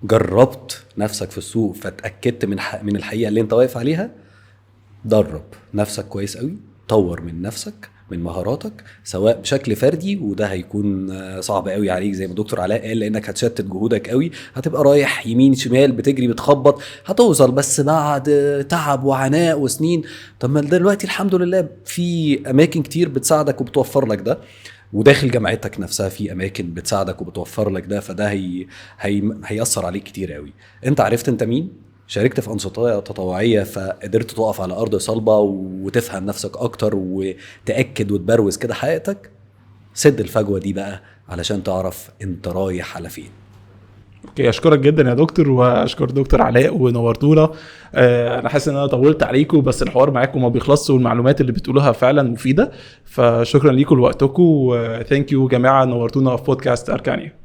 جربت نفسك في السوق فتاكدت من الحقيقه اللي انت واقف عليها. درب نفسك كويس قوي، طور من نفسك، من مهاراتك، سواء بشكل فردي، وده هيكون صعب قوي عليك زي ما دكتور علاء قال، لانك هتشتت جهودك قوي، هتبقى رايح يمين شمال بتجري بتخبط، هتوصل بس بعد تعب وعناء وسنين. طب ما دلوقتي الحمد لله في اماكن كتير بتساعدك وبتوفر لك ده، وداخل جامعتك نفسها في اماكن بتساعدك وبتوفر لك ده، فده هيأثر عليك كتير قوي. انت عرفت انت مين، شاركت في أنشطة تطوعية فقدرت تقف على أرض صلبة وتفهم نفسك أكتر وتأكد وتبروز كده حقيقتك. سد الفجوة دي بقى علشان تعرف انت رايح على فين. اوكي، اشكرك جدا يا دكتور، واشكر دكتور علاء ونورتونا. انا حاسس ان انا طولت عليكم، بس الحوار معاكم ما بيخلصش والمعلومات اللي بتقولوها فعلا مفيده، فشكرا ليكم لوقتكم. ثانك يو جماعه، نورتونا في بودكاست اركانيا.